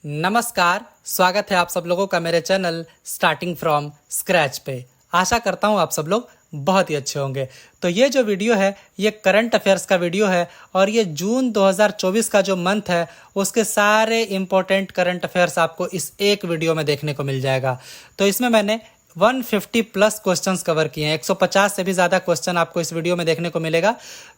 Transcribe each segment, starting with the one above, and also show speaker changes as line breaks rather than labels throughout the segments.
नमस्कार, स्वागत है आप सब लोगों का मेरे चैनल स्टार्टिंग फ्रॉम स्क्रैच पे। आशा करता हूँ आप सब लोग बहुत ही अच्छे होंगे। तो ये जो वीडियो है ये करंट अफेयर्स का वीडियो है और ये जून 2024 का जो मंथ है उसके सारे इम्पोर्टेंट करंट अफेयर्स आपको इस एक वीडियो में देखने को मिल जाएगा। तो इसमें मैंने 150 प्लस क्वेश्चंस कवर किए हैं, 150 से भी ज़्यादा क्वेश्चन आपको इस वीडियो में देखने को मिलेगा।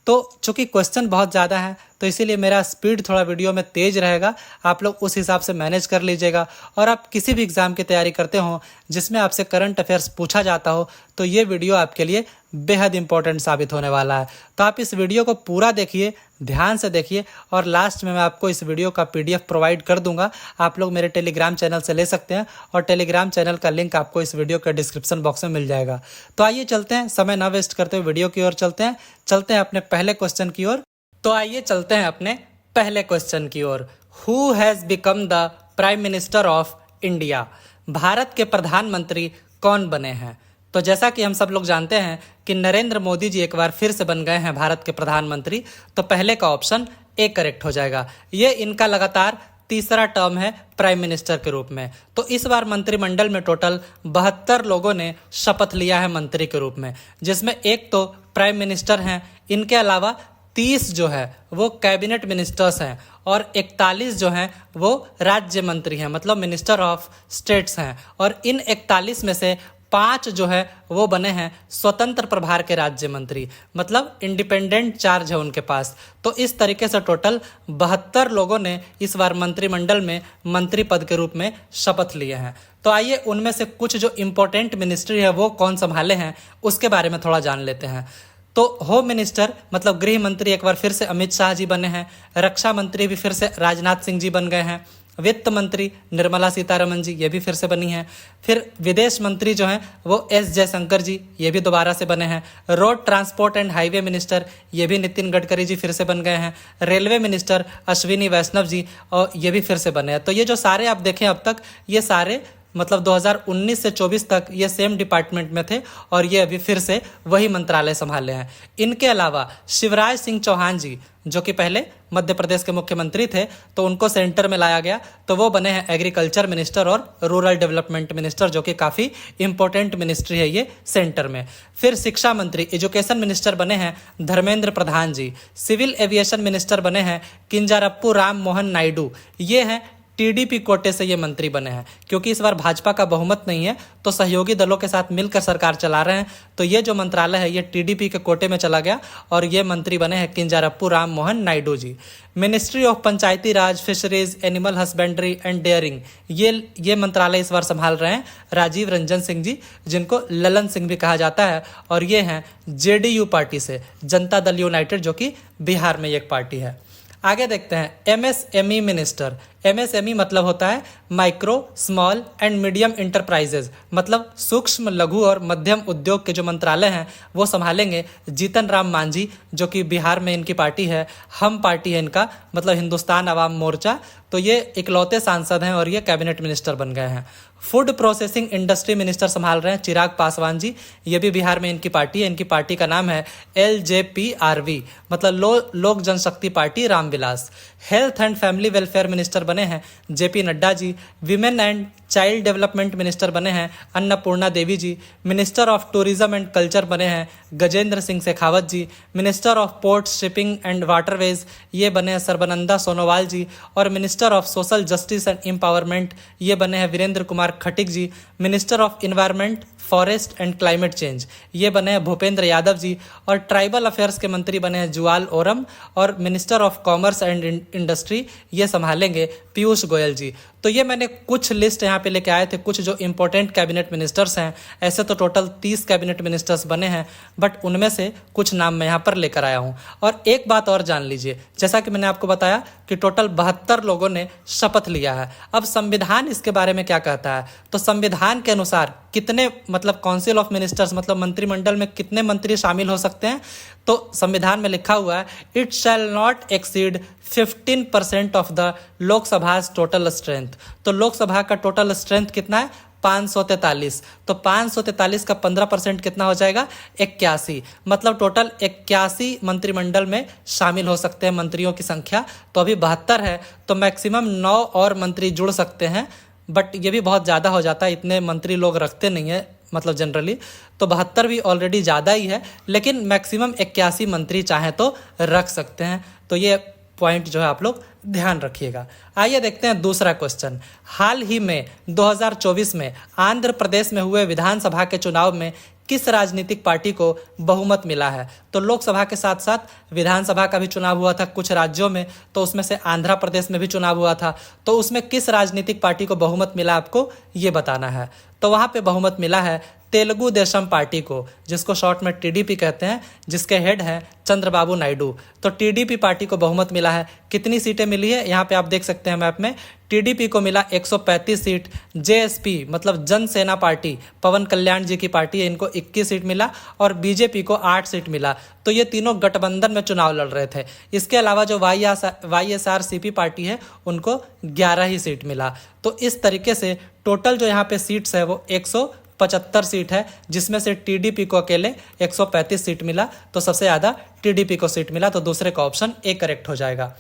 तो चूंकि क्वेश्चन बहुत ज़्यादा हैं तो इसीलिए मेरा स्पीड थोड़ा वीडियो में तेज़ रहेगा, आप लोग उस हिसाब से मैनेज कर लीजिएगा। और आप किसी भी एग्ज़ाम की तैयारी करते हो जिसमें आपसे करंट अफेयर्स पूछा जाता हो तो ये वीडियो आपके लिए बेहद इंपॉर्टेंट साबित होने वाला है। तो आप इस वीडियो को पूरा देखिए, ध्यान से देखिए और लास्ट में मैं आपको इस वीडियो का पीडीएफ प्रोवाइड कर दूंगा। आप लोग मेरे टेलीग्राम चैनल से ले सकते हैं और टेलीग्राम चैनल का लिंक आपको इस वीडियो के डिस्क्रिप्शन बॉक्स में मिल जाएगा। तो आइए चलते हैं, समय ना वेस्ट करते हुए वीडियो की ओर चलते हैं अपने पहले क्वेश्चन की ओर। तो आइए चलते हैं अपने पहले क्वेश्चन की ओर। Who has become the prime minister of India? Bharat के प्रधानमंत्री कौन बने हैं? तो जैसा कि हम सब लोग जानते हैं कि नरेंद्र मोदी जी एक बार फिर से बन गए हैं भारत के प्रधानमंत्री। तो पहले का ऑप्शन ए करेक्ट हो जाएगा। ये इनका लगातार तीसरा टर्म है प्राइम मिनिस्टर के रूप में। तो इस बार मंत्रिमंडल में टोटल 72 लोगों ने शपथ लिया है मंत्री के रूप में, जिसमें एक तो प्राइम मिनिस्टर हैं, इनके अलावा 30 जो है वो कैबिनेट मिनिस्टर्स हैं और 41 जो हैं वो राज्य मंत्री हैं, मतलब मिनिस्टर ऑफ स्टेट्स हैं। और इन 41 में से 5 जो है वो बने हैं स्वतंत्र प्रभार के राज्य मंत्री, मतलब इंडिपेंडेंट चार्ज है उनके पास। तो इस तरीके से टोटल 72 लोगों ने इस बार मंत्रिमंडल में मंत्री पद के रूप में शपथ लिए हैं। तो आइए उनमें से कुछ जो इम्पोर्टेंट मिनिस्ट्री है वो कौन संभाले हैं उसके बारे में थोड़ा जान लेते हैं। तो होम मिनिस्टर मतलब गृह मंत्री एक बार फिर से अमित शाह जी बने हैं। रक्षा मंत्री भी फिर से राजनाथ सिंह जी बन गए हैं। वित्त मंत्री निर्मला सीतारमण जी, ये भी फिर से बनी हैं। फिर विदेश मंत्री जो हैं वो एस जयशंकर जी, ये भी दोबारा से बने हैं। Road transport and highway minister, ये भी नितिन गडकरी जी फिर से बन गए हैं। रेलवे मिनिस्टर अश्विनी वैष्णव जी, और ये भी फिर से बने हैं। तो ये जो सारे आप देखें अब तक, ये सारे मतलब 2019 से 24 तक ये सेम डिपार्टमेंट में थे और ये अभी फिर से वही मंत्रालय संभाले हैं। इनके अलावा शिवराज सिंह चौहान जी, जो कि पहले मध्य प्रदेश के मुख्यमंत्री थे, तो उनको सेंटर में लाया गया, तो वो बने हैं एग्रीकल्चर मिनिस्टर और रूरल डेवलपमेंट मिनिस्टर, जो कि काफ़ी इंपॉर्टेंट मिनिस्ट्री है ये सेंटर में। फिर शिक्षा मंत्री एजुकेशन मिनिस्टर बने हैं धर्मेंद्र प्रधान जी। सिविल एविएशन मिनिस्टर बने हैं किंजारप्पू राम मोहन नायडू। ये हैं टीडीपी कोटे से ये मंत्री बने हैं, क्योंकि इस बार भाजपा का बहुमत नहीं है तो सहयोगी दलों के साथ मिलकर सरकार चला रहे हैं। तो ये जो मंत्रालय है ये टीडीपी के कोटे में चला गया और ये मंत्री बने हैं Kinjarapu Ram Mohan Naidu ji. Ministry of Panchayati Raj, fisheries, animal husbandry and dairying, ये मंत्रालय इस बार संभाल रहे हैं राजीव रंजन सिंह जी, जिनको ललन सिंह भी कहा जाता है। और ये हैं जेडीयू पार्टी से, जनता दल यूनाइटेड, जो कि बिहार में एक पार्टी है। आगे देखते हैं एमएसएमई मिनिस्टर। एमएसएमई मतलब होता है micro small and medium enterprises, मतलब सूक्ष्म लघु और मध्यम उद्योग के जो मंत्रालय हैं वो संभालेंगे जीतन राम मांझी, जो कि बिहार में इनकी पार्टी है, हम पार्टी है इनका, मतलब हिंदुस्तान अवाम मोर्चा। तो ये इकलौते सांसद हैं और ये कैबिनेट मिनिस्टर बन गए हैं। फूड प्रोसेसिंग इंडस्ट्री मिनिस्टर संभाल रहे हैं चिराग पासवान जी, ये भी बिहार में इनकी पार्टी है। इनकी पार्टी का नाम है एलजेपीआरवी, मतलब Lok Janshakti Party Ramvilas. Health and family welfare minister बने हैं JP Nadda ji. Women and child development minister बने हैं Annapurna Devi ji. Minister of tourism and culture बने हैं Gajendra Singh Shekhawat ji. Minister of port shipping and waterways, ये बने हैं सर्बानंदा सोनोवाल जी। और minister of social justice and empowerment, ये बने हैं Virendra Kumar Khatik ji. Minister of environment, forest and climate change, ये बने हैं भूपेंद्र यादव जी। और ट्राइबल अफेयर्स के मंत्री बने हैं जुआल ओरम। और minister of commerce and industry, ये संभालेंगे पीयूष गोयल जी। तो ये मैंने कुछ लिस्ट यहाँ पे लेके आए थे, कुछ जो इंपॉर्टेंट कैबिनेट मिनिस्टर्स हैं। ऐसे तो टोटल 30 कैबिनेट मिनिस्टर्स बने हैं, बट उनमें से कुछ नाम मैं यहाँ पर लेकर आया हूँ। और एक बात और जान लीजिए, जैसा कि मैंने आपको बताया कि टोटल 72 लोगों ने शपथ लिया है। अब संविधान इसके बारे में क्या कहता है? तो संविधान के अनुसार कितने, मतलब काउंसिल ऑफ मिनिस्टर्स, मतलब मंत्रिमंडल में कितने मंत्री शामिल हो सकते हैं? तो संविधान में लिखा हुआ है it shall not exceed 15% of the Lok Sabha total strength. तो लोकसभा का टोटल स्ट्रेंथ कितना है? 543। तो 543 का 15% कितना हो जाएगा? 81। मतलब टोटल 81 मंत्रिमंडल में शामिल हो सकते हैं मंत्रियों की संख्या। तो अभी 72 है, तो मैक्सिमम 9 और मंत्री जुड़ सकते हैं, बट ये भी बहुत ज़्यादा हो जाता है, इतने मंत्री लोग रखते नहीं है मतलब जनरली। तो 72 भी ऑलरेडी ज़्यादा ही है, लेकिन मैक्सिमम 81 मंत्री चाहें तो रख सकते हैं। तो ये पॉइंट जो है आप लोग ध्यान रखिएगा। आइए देखते हैं दूसरा क्वेश्चन। हाल ही में 2024 में आंध्र प्रदेश में हुए विधानसभा के चुनाव में किस राजनीतिक पार्टी को बहुमत मिला है? तो लोकसभा के साथ साथ विधानसभा का भी चुनाव हुआ था कुछ राज्यों में, तो उसमें से आंध्र प्रदेश में भी चुनाव हुआ था। तो उसमें किस राजनीतिक पार्टी को बहुमत मिला आपको ये बताना है। तो वहाँ पे बहुमत मिला है तेलुगु देशम पार्टी को, जिसको शॉर्ट में टीडीपी कहते हैं, जिसके हेड हैं चंद्रबाबू नायडू। तो टीडीपी पार्टी को बहुमत मिला है। कितनी सीटें मिली है यहाँ पे आप देख सकते हैं मैप में। टीडीपी को मिला 135 सीट, जेएसपी मतलब जन सेना पार्टी, पवन कल्याण जी की पार्टी है, इनको 21 सीट मिला, और बीजेपी को 8 सीट मिला। तो ये तीनों गठबंधन में चुनाव लड़ रहे थे। इसके अलावा जो वाईएसआरसीपी पार्टी है उनको 11 ही सीट मिला। तो इस तरीके से टोटल जो यहाँ पे सीट्स है वो 175 सीट है, जिसमें से टीडीपी को अकेले 135 सीट मिला। तो सबसे ज़्यादा टीडीपी को सीट मिला, तो दूसरे का ऑप्शन ए करेक्ट हो जाएगा।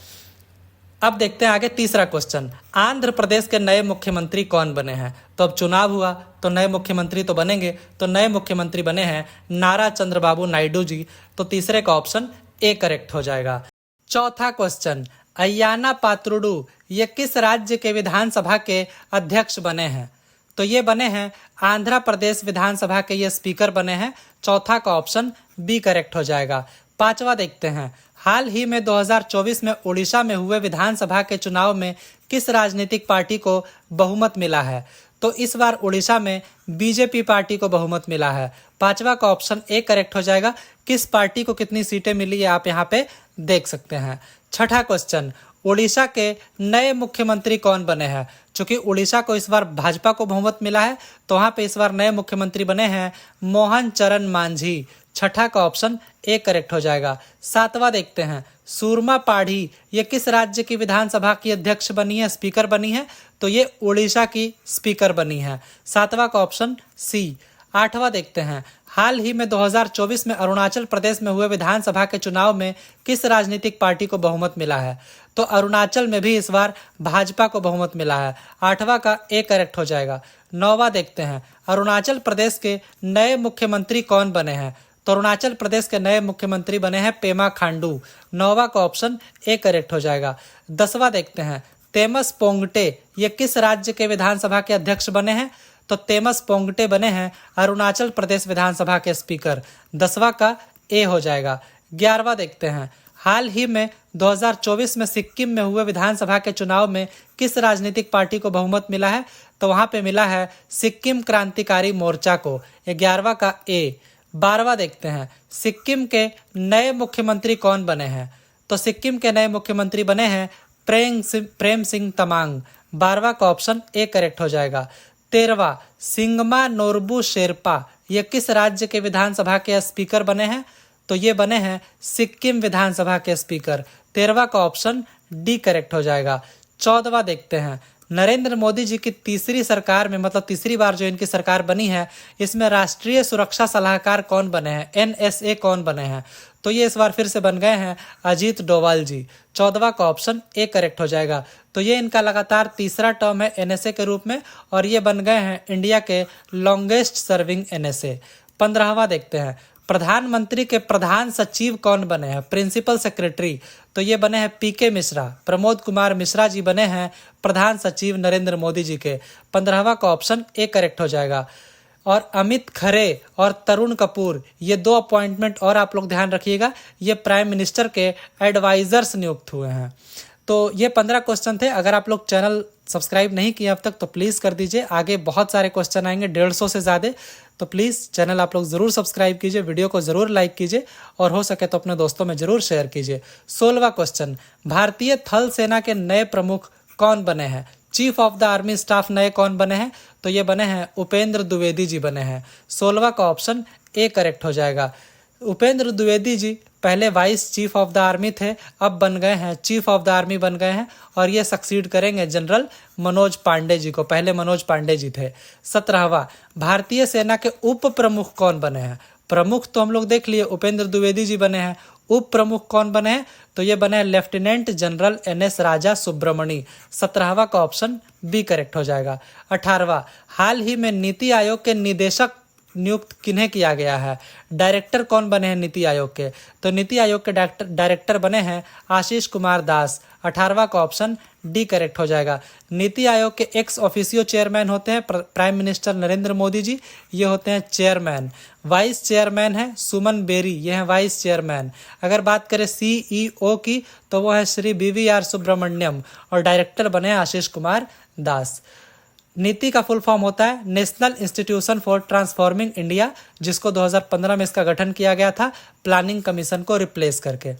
अब देखते हैं आगे तीसरा क्वेश्चन। आंध्र प्रदेश के नए मुख्यमंत्री कौन बने हैं? तो अब चुनाव हुआ तो नए मुख्यमंत्री तो बनेंगे, तो नए मुख्यमंत्री बने हैं नारा चंद्रबाबू नायडू जी। तो तीसरे का ऑप्शन ए करेक्ट हो जाएगा। चौथा क्वेश्चन, अय्याना पात्रुडू ये किस राज्य के विधानसभा के अध्यक्ष बने हैं? तो ये बने हैं आंध्र प्रदेश विधानसभा के ये स्पीकर बने हैं। चौथा का ऑप्शन बी करेक्ट हो जाएगा। पांचवा देखते हैं, हाल ही में 2024 में उड़ीसा में हुए विधानसभा के चुनाव में किस राजनीतिक पार्टी को बहुमत मिला है? तो इस बार उड़ीसा में बीजेपी पार्टी को बहुमत मिला है। पांचवा का ऑप्शन ए करेक्ट हो जाएगा। किस पार्टी को कितनी सीटें मिली है आप यहाँ पे देख सकते हैं। छठा क्वेश्चन, उड़ीसा के नए मुख्यमंत्री कौन बने हैं? चूंकि उड़ीसा को इस बार भाजपा को बहुमत मिला है, तो वहां पे इस बार नए मुख्यमंत्री बने हैं मोहन चरण मांझी। छठा का ऑप्शन ए करेक्ट हो जाएगा। सातवां देखते हैं, सूरमा पाढ़ी ये किस राज्य की विधानसभा की अध्यक्ष बनी है, स्पीकर बनी है? तो ये उड़ीसा की स्पीकर बनी है। सातवां का ऑप्शन सी। आठवां देखते हैं, हाल ही में 2024 में अरुणाचल प्रदेश में हुए विधानसभा के चुनाव में किस राजनीतिक पार्टी को बहुमत मिला है? तो अरुणाचल में भी इस बार भाजपा को बहुमत मिला है। आठवां का ए करेक्ट हो जाएगा। नौवां देखते हैं, अरुणाचल प्रदेश के नए मुख्यमंत्री कौन बने हैं? तो अरुणाचल प्रदेश के नए मुख्यमंत्री बने हैं पेमा खांडू। नौवां का ऑप्शन ए करेक्ट हो जाएगा। 10वां देखते हैं, तेमस पोंगटे ये किस राज्य के विधानसभा के अध्यक्ष बने हैं? तो तेमस पोंगटे बने हैं अरुणाचल प्रदेश विधानसभा के स्पीकर। 10वां का ए हो जाएगा। 11वां देखते हैं, हाल ही में 2024 में सिक्किम में हुए विधानसभा के चुनाव में किस राजनीतिक पार्टी को बहुमत मिला है? तो वहां पे मिला है सिक्किम क्रांतिकारी मोर्चा को। 11वां का ए। 12वां देखते हैं, सिक्किम के नए मुख्यमंत्री कौन बने हैं? तो सिक्किम के नए मुख्यमंत्री बने हैं प्रेम सिंह तमांग। 12वां का ऑप्शन ए करेक्ट हो जाएगा। 13वां, सिंगमा नोरबू शेरपा ये किस राज्य के विधानसभा के स्पीकर बने हैं? तो ये बने हैं सिक्किम विधानसभा के स्पीकर। 13वां का ऑप्शन डी करेक्ट हो जाएगा। 14वां देखते हैं, नरेंद्र मोदी जी की तीसरी सरकार में मतलब तीसरी बार जो इनकी सरकार बनी है, इसमें राष्ट्रीय सुरक्षा सलाहकार कौन बने हैं, एनएसए कौन बने हैं? तो ये इस बार फिर से बन गए हैं अजीत डोवाल जी। 14वां का ऑप्शन ए करेक्ट हो जाएगा। तो ये इनका लगातार तीसरा टर्म है एनएसए के रूप में, और ये बन गए हैं इंडिया के लॉन्गेस्ट सर्विंग एनएसए। 15वां देखते हैं, प्रधानमंत्री के प्रधान सचिव कौन बने हैं, प्रिंसिपल सेक्रेटरी? तो ये बने हैं पीके मिश्रा, प्रमोद कुमार मिश्रा जी बने हैं प्रधान सचिव नरेंद्र मोदी जी के। 15वां का ऑप्शन ए करेक्ट हो जाएगा। और अमित खरे और तरुण कपूर ये 2 अपॉइंटमेंट और आप लोग ध्यान रखिएगा, ये प्राइम मिनिस्टर के एडवाइजर्स नियुक्त हुए हैं। तो ये 15 क्वेश्चन थे। अगर आप लोग चैनल सब्सक्राइब नहीं किए अब तक तो प्लीज़ कर दीजिए, आगे बहुत सारे क्वेश्चन आएंगे 150 से ज़्यादा। तो प्लीज़ चैनल आप लोग ज़रूर सब्सक्राइब कीजिए, वीडियो को ज़रूर लाइक कीजिए, और हो सके तो अपने दोस्तों में ज़रूर शेयर कीजिए। 16वां क्वेश्चन, भारतीय थल सेना के नए प्रमुख कौन बने हैं? Chief of the army staff नए कौन बने हैं? तो ये बने हैं उपेंद्र द्विवेदी जी बने हैं। 16वां का ऑप्शन ए करेक्ट हो जाएगा। उपेंद्र द्विवेदी जी पहले vice chief of the army थे, अब बन गए हैं चीफ ऑफ द आर्मी बन गए हैं और ये सक्सीड करेंगे जनरल मनोज पांडे जी को। पहले मनोज पांडे जी थे। 17वां, भारतीय सेना के उप प्रमुख कौन बने हैं? प्रमुख तो हम लोग देख लिए, उपेंद्र द्विवेदी जी बने हैं। उप प्रमुख कौन बने हैं? तो ये बने हैं लेफ्टिनेंट जनरल NS राजा सुब्रमणी। 17वां का ऑप्शन बी करेक्ट हो जाएगा। 18वां, हाल ही में नीति आयोग के निदेशक नियुक्त किन्हें किया गया है? डायरेक्टर कौन बने हैं नीति आयोग के? तो नीति आयोग के डायरेक्टर बने हैं आशीष कुमार दास। 18वां का ऑप्शन डी करेक्ट हो जाएगा। नीति आयोग के एक्स ऑफिशियो चेयरमैन होते हैं प्राइम मिनिस्टर नरेंद्र मोदी जी, ये होते हैं चेयरमैन। वाइस चेयरमैन है सुमन बेरी, ये हैं वाइस चेयरमैन। अगर बात करें CEO की तो वो है श्री BVR सुब्रमण्यम और डायरेक्टर बने हैं आशीष कुमार दास। नीति का फुल फॉर्म होता है national institution for transforming India, जिसको 2015 में इसका गठन किया गया था प्लानिंग कमीशन को रिप्लेस करके।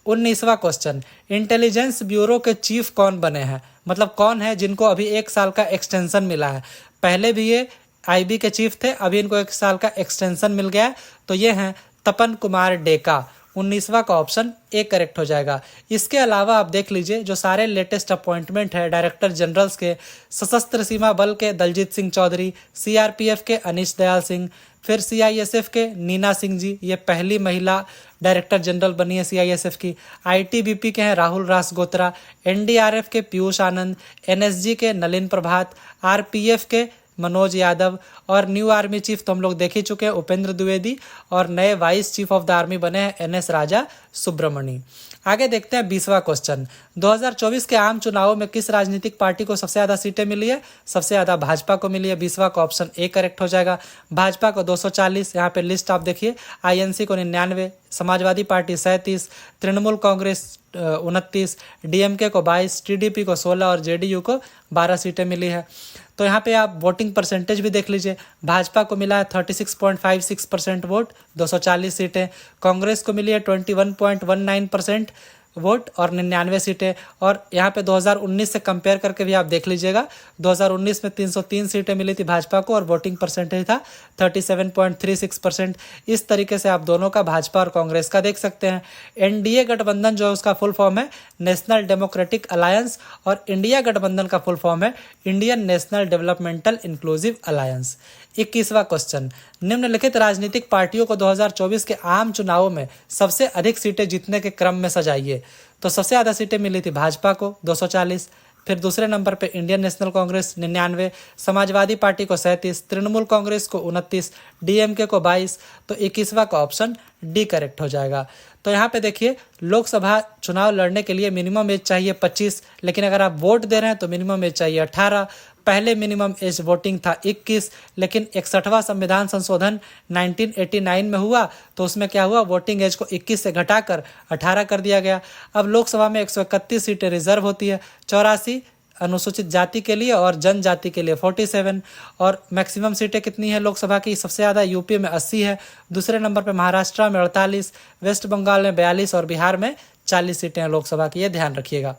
19वां क्वेश्चन, इंटेलिजेंस ब्यूरो के चीफ कौन बने हैं? मतलब कौन है जिनको अभी 1 साल का एक्सटेंशन मिला है? पहले भी ये IB के चीफ थे, अभी इनको 1 साल का एक्सटेंशन मिल गया है, तो ये हैं तपन कुमार डेका। 19वां का ऑप्शन ए करेक्ट हो जाएगा। इसके अलावा आप देख लीजिए जो सारे लेटेस्ट अपॉइंटमेंट है डायरेक्टर जनरल्स के, सशस्त्र सीमा बल के दलजीत सिंह चौधरी, CRPF के अनीश दयाल सिंह, फिर CISF के नीना सिंह जी, ये पहली महिला डायरेक्टर जनरल बनी है CISF की। ITBP के हैं राहुल रासगोत्रा, NDRF के पीयूष आनंद, NSG के नलिन प्रभात, RPF के मनोज यादव और न्यू आर्मी चीफ तो हम लोग देख ही चुके हैं उपेंद्र द्विवेदी, और नए vice chief of the army बने हैं NS राजा सुब्रमणी। आगे देखते हैं 20वां क्वेश्चन, 2024 के आम चुनावों में किस राजनीतिक पार्टी को सबसे ज्यादा सीटें मिली है? सबसे ज्यादा भाजपा को मिली है। 20वां का ऑप्शन ए करेक्ट हो जाएगा। भाजपा को 240, यहाँ पे लिस्ट आप देखिए, INC को 99, समाजवादी पार्टी 37, तृणमूल कांग्रेस 29, DMK को 22, TDP को 16 और JDU को 12 सीटें मिली है। तो यहाँ पे आप वोटिंग परसेंटेज भी देख लीजिए, भाजपा को मिला है 36.56% वोट, 240 सीटें। कांग्रेस को मिली है 21.19% वोट और 99 सीटें। और यहाँ पे 2019 से कंपेयर करके भी आप देख लीजिएगा, 2019 में 303 सीटें मिली थी भाजपा को और वोटिंग परसेंटेज था 37.36%। इस तरीके से आप दोनों का, भाजपा और कांग्रेस का, देख सकते हैं। NDA गठबंधन जो है उसका फुल फॉर्म है नेशनल डेमोक्रेटिक अलायंस और इंडिया गठबंधन का फुल फॉर्म है Indian national developmental inclusive alliance. 21वां क्वेश्चन, निम्नलिखित राजनीतिक पार्टियों को 2024 के आम चुनावों में सबसे अधिक सीटें जीतने के क्रम में सजाइए। तो सबसे ज़्यादा सीटें मिली थी भाजपा को 240, फिर दूसरे नंबर पे Indian national Congress 99, Samajwadi party को 37, तृणमूल कांग्रेस को 29, DMK को 22। तो 21वां का ऑप्शन डी करेक्ट हो जाएगा। तो यहाँ पे देखिए, लोकसभा चुनाव लड़ने के लिए मिनिमम एज चाहिए 25, लेकिन अगर आप वोट दे रहे हैं तो मिनिमम एज चाहिए 18। पहले मिनिमम एज वोटिंग था 21, लेकिन 61वां संविधान संशोधन 1989 में हुआ तो उसमें क्या हुआ, वोटिंग एज को 21 से घटाकर 18 कर दिया गया। अब लोकसभा में 131 सीटें रिजर्व होती है, 84 अनुसूचित जाति के लिए और जनजाति के लिए 47, और मैक्सिमम सीटें कितनी है लोकसभा की? सबसे ज़्यादा यूपी में 80 है, दूसरे नंबर पे महाराष्ट्र में 48, वेस्ट बंगाल में 42 और बिहार में 40 सीटें हैं लोकसभा की, ये ध्यान रखिएगा।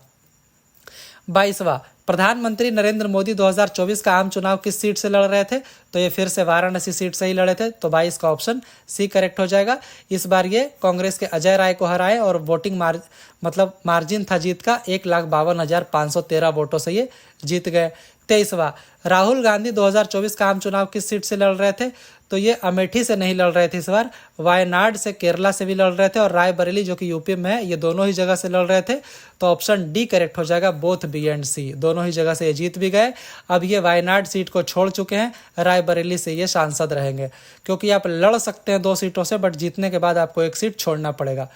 22वां, प्रधानमंत्री नरेंद्र मोदी 2024 का आम चुनाव किस सीट से लड़ रहे थे? तो ये फिर से वाराणसी सीट से ही लड़े थे, तो 22 का ऑप्शन सी करेक्ट हो जाएगा। इस बार ये कांग्रेस के अजय राय को हराए और वोटिंग मार्जिन था जीत का 1,52,513 वोटों से ये जीत गए। 23वां, राहुल गांधी 2024 का आम चुनाव किस सीट से लड़ रहे थे? तो ये अमेठी से नहीं लड़ रहे थे, इस बार वायनाड से, केरला से भी लड़ रहे थे, और रायबरेली जो कि यूपी में है, ये दोनों ही जगह से लड़ रहे थे। तो ऑप्शन डी करेक्ट हो जाएगा, बोथ बी एंड सी, दोनों ही जगह से ये जीत भी गए। अब ये वायनाड सीट को छोड़ चुके हैं, रायबरेली से ये सांसद रहेंगे, क्योंकि आप लड़ सकते हैं 2 सीटों से, बट जीतने के बाद आपको 1 सीट छोड़ना पड़ेगा।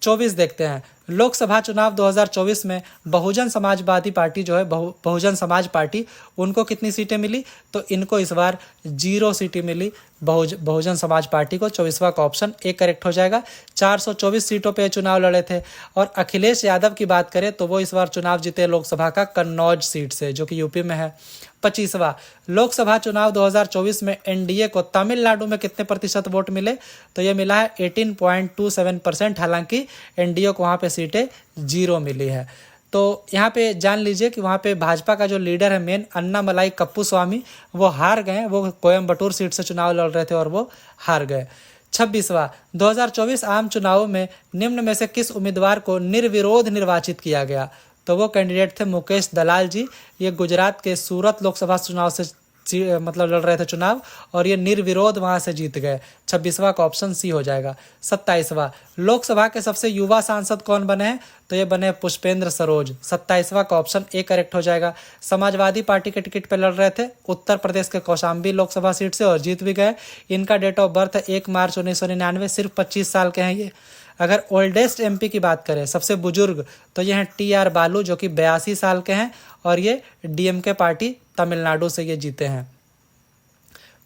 24 देखते हैं, लोकसभा चुनाव 2024 में बहुजन समाजवादी पार्टी जो है, बहुजन समाज पार्टी, उनको कितनी सीटें मिली? तो इनको इस बार 0 सीटें मिली बहुजन समाज पार्टी को। 24वां का ऑप्शन ए करेक्ट हो जाएगा। 424 सीटों पे चुनाव लड़े थे। और अखिलेश यादव की बात करें तो वो इस बार चुनाव जीते लोकसभा का कन्नौज सीट से, जो कि यूपी में है। 25वां, लोकसभा चुनाव 2024 में एनडीए को तमिलनाडु में कितने प्रतिशत वोट मिले? तो ये मिला है 18.27%, हालांकि एनडीए को वहाँ पे सीटें 0 मिली है। तो यहाँ पे जान लीजिए कि वहाँ पे भाजपा का जो लीडर है मेन, अन्नामलाई कप्पू स्वामी, वो हार गए। वो कोयम्बटूर सीट से चुनाव लड़ रहे थे और वो हार गए। 26वां 2024 आम चुनावों में निम्न में से किस उम्मीदवार को निर्विरोध निर्वाचित किया गया? तो वो कैंडिडेट थे मुकेश दलाल जी। ये गुजरात के सूरत लोकसभा चुनाव से मतलब लड़ रहे थे चुनाव, और ये निर्विरोध वहां से जीत गए। 26वां का ऑप्शन सी हो जाएगा। 27वां लोकसभा के सबसे युवा सांसद कौन बने हैं? तो ये बने पुष्पेंद्र सरोज। 27वां का ऑप्शन ए करेक्ट हो जाएगा। समाजवादी पार्टी के टिकट पर लड़ रहे थे उत्तर प्रदेश के कौशाम्बी लोकसभा सीट से और जीत भी गए। इनका डेट ऑफ बर्थ है 1 मार्च 1999, सिर्फ 25 साल के हैं ये। अगर ओल्डेस्ट एमपी की बात करें, सबसे बुजुर्ग, तो ये हैं टी.आर. बालू जो कि 82 साल के हैं, और ये डीएमके पार्टी तमिलनाडु से ये जीते हैं।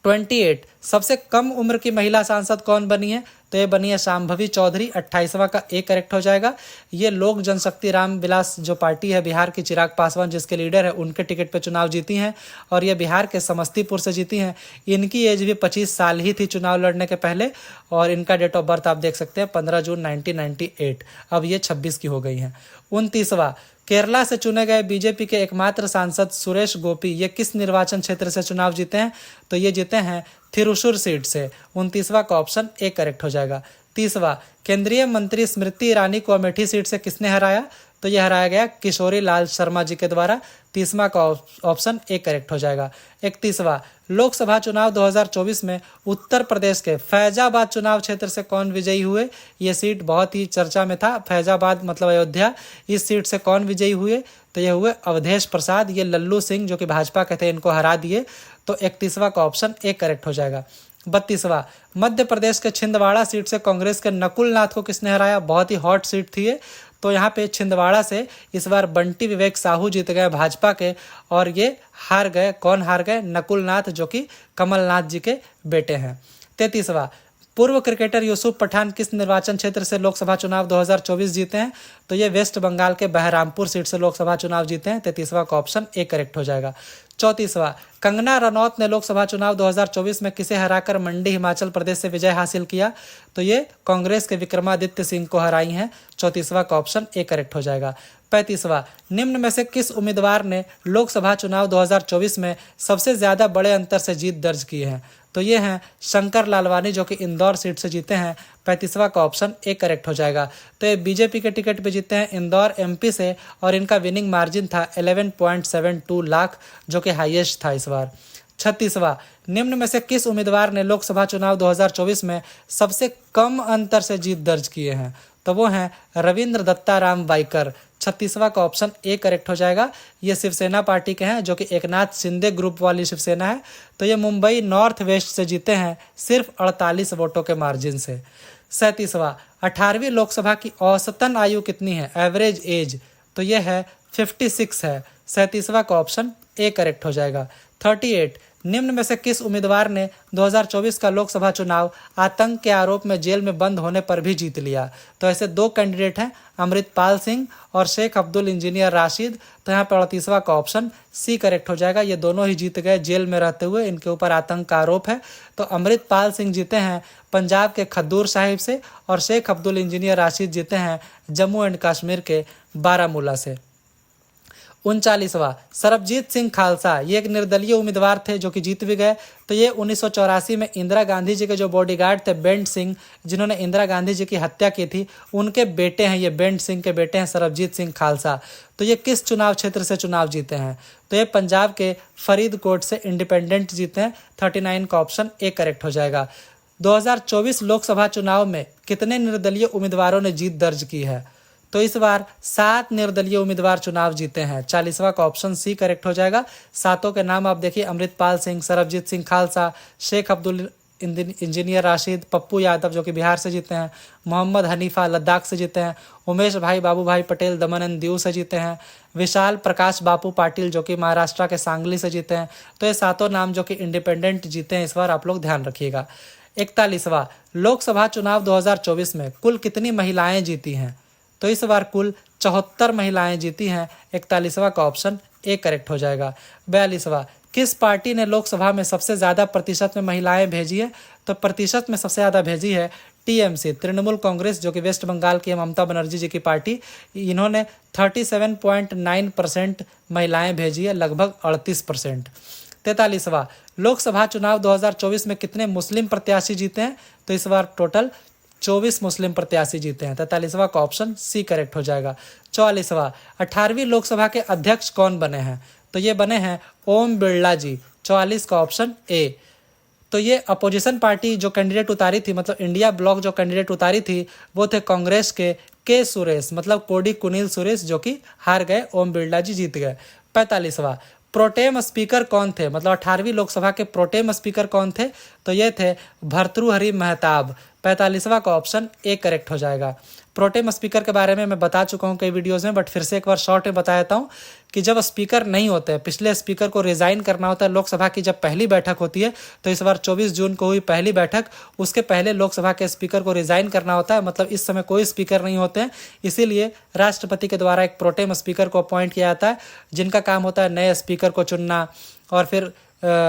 28 सबसे कम उम्र की महिला सांसद कौन बनी है? तो ये बनी है शांभवी चौधरी। 28वां का ए करेक्ट हो जाएगा। ये लोक जनशक्ति राम विलास जो पार्टी है बिहार की, चिराग पासवान जिसके लीडर है, उनके टिकट पे चुनाव जीती हैं, और ये बिहार के समस्तीपुर से जीती हैं। इनकी एज भी 25 साल ही थी चुनाव लड़ने के पहले, और इनका डेट ऑफ बर्थ आप देख सकते हैं 15 जून 1998। अब ये 26 की हो गई हैं। 29वां केरला से चुने गए बीजेपी के एकमात्र सांसद सुरेश गोपी, ये किस निर्वाचन क्षेत्र से चुनाव जीते हैं? तो ये जीते हैं थिरुशुर सीट से। 29वां का ऑप्शन ए करेक्ट हो जाएगा। 30वां केंद्रीय मंत्री स्मृति ईरानी को अमेठी सीट से किसने हराया? तो यह हराया गया किशोरी लाल शर्मा जी के द्वारा। 30वां का ऑप्शन ए करेक्ट हो जाएगा। 31वां लोकसभा चुनाव 2024 में उत्तर प्रदेश के फैजाबाद चुनाव क्षेत्र से कौन विजयी हुए? ये सीट बहुत ही चर्चा में था, फैजाबाद मतलब अयोध्या। इस सीट से कौन विजयी हुए? तो ये हुए अवधेश प्रसाद। ये लल्लू सिंह जो कि भाजपा के थे, इनको हरा दिए। तो 31वां का ऑप्शन ए करेक्ट हो जाएगा। 32वां मध्य प्रदेश के छिंदवाड़ा सीट से कांग्रेस के नकुल नाथ को किसने हराया? बहुत ही हॉट सीट थी ये। तो यहाँ पे छिंदवाड़ा से इस बार बंटी विवेक साहू जीत गए भाजपा के, और ये हार गए। कौन हार गए? नकुल नाथ जो कि कमलनाथ जी के बेटे हैं। 33वां पूर्व क्रिकेटर यूसुफ पठान किस निर्वाचन क्षेत्र से लोकसभा चुनाव 2024 जीते हैं? तो ये वेस्ट बंगाल के बहरामपुर सीट से लोकसभा चुनाव जीते हैं। 33वां का ऑप्शन ए करेक्ट हो जाएगा। 34वां कंगना रनौत ने लोकसभा चुनाव 2024 में किसे हराकर मंडी हिमाचल प्रदेश से विजय हासिल किया? तो ये कांग्रेस के विक्रमादित्य सिंह को हराई हैं। 34वां का ऑप्शन ए करेक्ट हो जाएगा। 35वां निम्न में से किस उम्मीदवार ने लोकसभा चुनाव 2024 में सबसे ज्यादा बड़े अंतर से जीत दर्ज की है? तो ये हैं शंकर लालवानी जो कि इंदौर सीट से जीते हैं। 35वां का ऑप्शन ए करेक्ट हो जाएगा। तो ये बीजेपी के टिकट पे जीते हैं इंदौर एमपी से, और इनका विनिंग मार्जिन था 11.72 लाख जो कि हाईएस्ट था इस बार। 36वां निम्न में से किस उम्मीदवार ने लोकसभा चुनाव 2024 में सबसे कम अंतर से जीत दर्ज किए हैं? तो वो हैं रविंद्र दत्ताराम वाइकर। 36वां का ऑप्शन ए करेक्ट हो जाएगा। ये शिवसेना पार्टी के हैं जो कि एकनाथ शिंदे ग्रुप वाली शिवसेना है। तो ये मुंबई नॉर्थ वेस्ट से जीते हैं सिर्फ 48 वोटों के मार्जिन से। 37वां 18वीं लोकसभा की औसतन आयु कितनी है? Average age? तो ये है 56 है। 37वां का ऑप्शन ए करेक्ट हो जाएगा। 38 निम्न में से किस उम्मीदवार ने 2024 का लोकसभा चुनाव आतंक के आरोप में जेल में बंद होने पर भी जीत लिया? तो ऐसे दो कैंडिडेट हैं, अमृतपाल सिंह और शेख अब्दुल इंजीनियर राशिद। तो यहाँ पर 38वां का ऑप्शन सी करेक्ट हो जाएगा। ये दोनों ही जीत गए जेल में रहते हुए, इनके ऊपर आतंक का आरोप है। तो अमृतपाल सिंह जीते हैं पंजाब के खद्दूर साहिब से, और शेख अब्दुल इंजीनियर राशिद जीते हैं जम्मू एंड कश्मीर के बारामूला से। 39वां सरबजीत सिंह खालसा, ये एक निर्दलीय उम्मीदवार थे जो कि जीत भी गए। तो ये 1984 में इंदिरा गांधी जी के जो बॉडीगार्ड थे बेंट सिंह, जिन्होंने इंदिरा गांधी जी की हत्या की थी, उनके बेटे हैं। ये बेंट सिंह के बेटे हैं सरबजीत सिंह खालसा। तो ये किस चुनाव क्षेत्र से चुनाव जीते हैं? तो ये पंजाब के फरीदकोट से इंडिपेंडेंट जीते हैं। 39 का ऑप्शन ए करेक्ट हो जाएगा। 2024 लोकसभा चुनाव में कितने निर्दलीय उम्मीदवारों ने जीत दर्ज की है? तो इस बार 7 निर्दलीय उम्मीदवार चुनाव जीते हैं। 40वां का ऑप्शन सी करेक्ट हो जाएगा। 7 के नाम आप देखिए, अमृतपाल सिंह, सरबजीत सिंह खालसा, शेख अब्दुल इंजीनियर राशिद, पप्पू यादव जो कि बिहार से जीते हैं, मोहम्मद हनीफा लद्दाख से जीते हैं, उमेश भाई बाबू भाई पटेल दमन एंड दीव से जीते हैं, विशाल प्रकाश बापू पाटिल जो कि महाराष्ट्र के सांगली से जीते हैं। तो ये 7 नाम जो कि इंडिपेंडेंट जीते हैं इस बार, आप लोग ध्यान रखिएगा। 41वां लोकसभा चुनाव 2024 में कुल कितनी महिलाएं जीती हैं? तो इस बार कुल 74 महिलाएं जीती हैं। 41वां का ऑप्शन ए करेक्ट हो जाएगा। 42वां किस पार्टी ने लोकसभा में सबसे ज़्यादा प्रतिशत में महिलाएं भेजी है? तो प्रतिशत में सबसे ज़्यादा भेजी है टीएमसी, तृणमूल कांग्रेस जो कि वेस्ट बंगाल की ममता बनर्जी जी की पार्टी। इन्होंने 37.9% महिलाएं भेजी है, लगभग 38%। 43वां, लोकसभा चुनाव 2024 में कितने मुस्लिम प्रत्याशी जीते हैं? तो इस बार टोटल 24 मुस्लिम प्रत्याशी जीते हैं। 43वां का ऑप्शन सी करेक्ट हो जाएगा। 44वां, 18वीं लोकसभा के अध्यक्ष कौन बने हैं? तो ये बने हैं ओम बिरला जी। 44 का ऑप्शन ए। तो ये अपोजिशन पार्टी जो कैंडिडेट उतारी थी, मतलब इंडिया ब्लॉक जो कैंडिडेट उतारी थी, वो थे कांग्रेस के सुरेश, मतलब कोडी कुनील सुरेश, जो कि हार गए, ओम बिरला जी जीत गए। 45वां, प्रोटेम स्पीकर कौन थे? मतलब 18वीं लोकसभा के प्रोटेम स्पीकर कौन थे? तो ये थे भर्तृहरि मेहताब। 45वां का ऑप्शन ए करेक्ट हो जाएगा। प्रोटेम स्पीकर के बारे में मैं बता चुका हूँ कई वीडियोज़ में, बट फिर से एक बार शॉर्ट में बता देता हूँ कि जब स्पीकर नहीं होते हैं, पिछले स्पीकर को रिज़ाइन करना होता है, लोकसभा की जब पहली बैठक होती है, तो इस बार 24 जून को हुई पहली बैठक, उसके पहले लोकसभा के स्पीकर को रिज़ाइन करना होता है। मतलब इस समय कोई स्पीकर नहीं होते हैं, इसीलिए राष्ट्रपति के द्वारा एक प्रोटेम स्पीकर को अपॉइंट किया जाता है, जिनका काम होता है नए स्पीकर को चुनना और फिर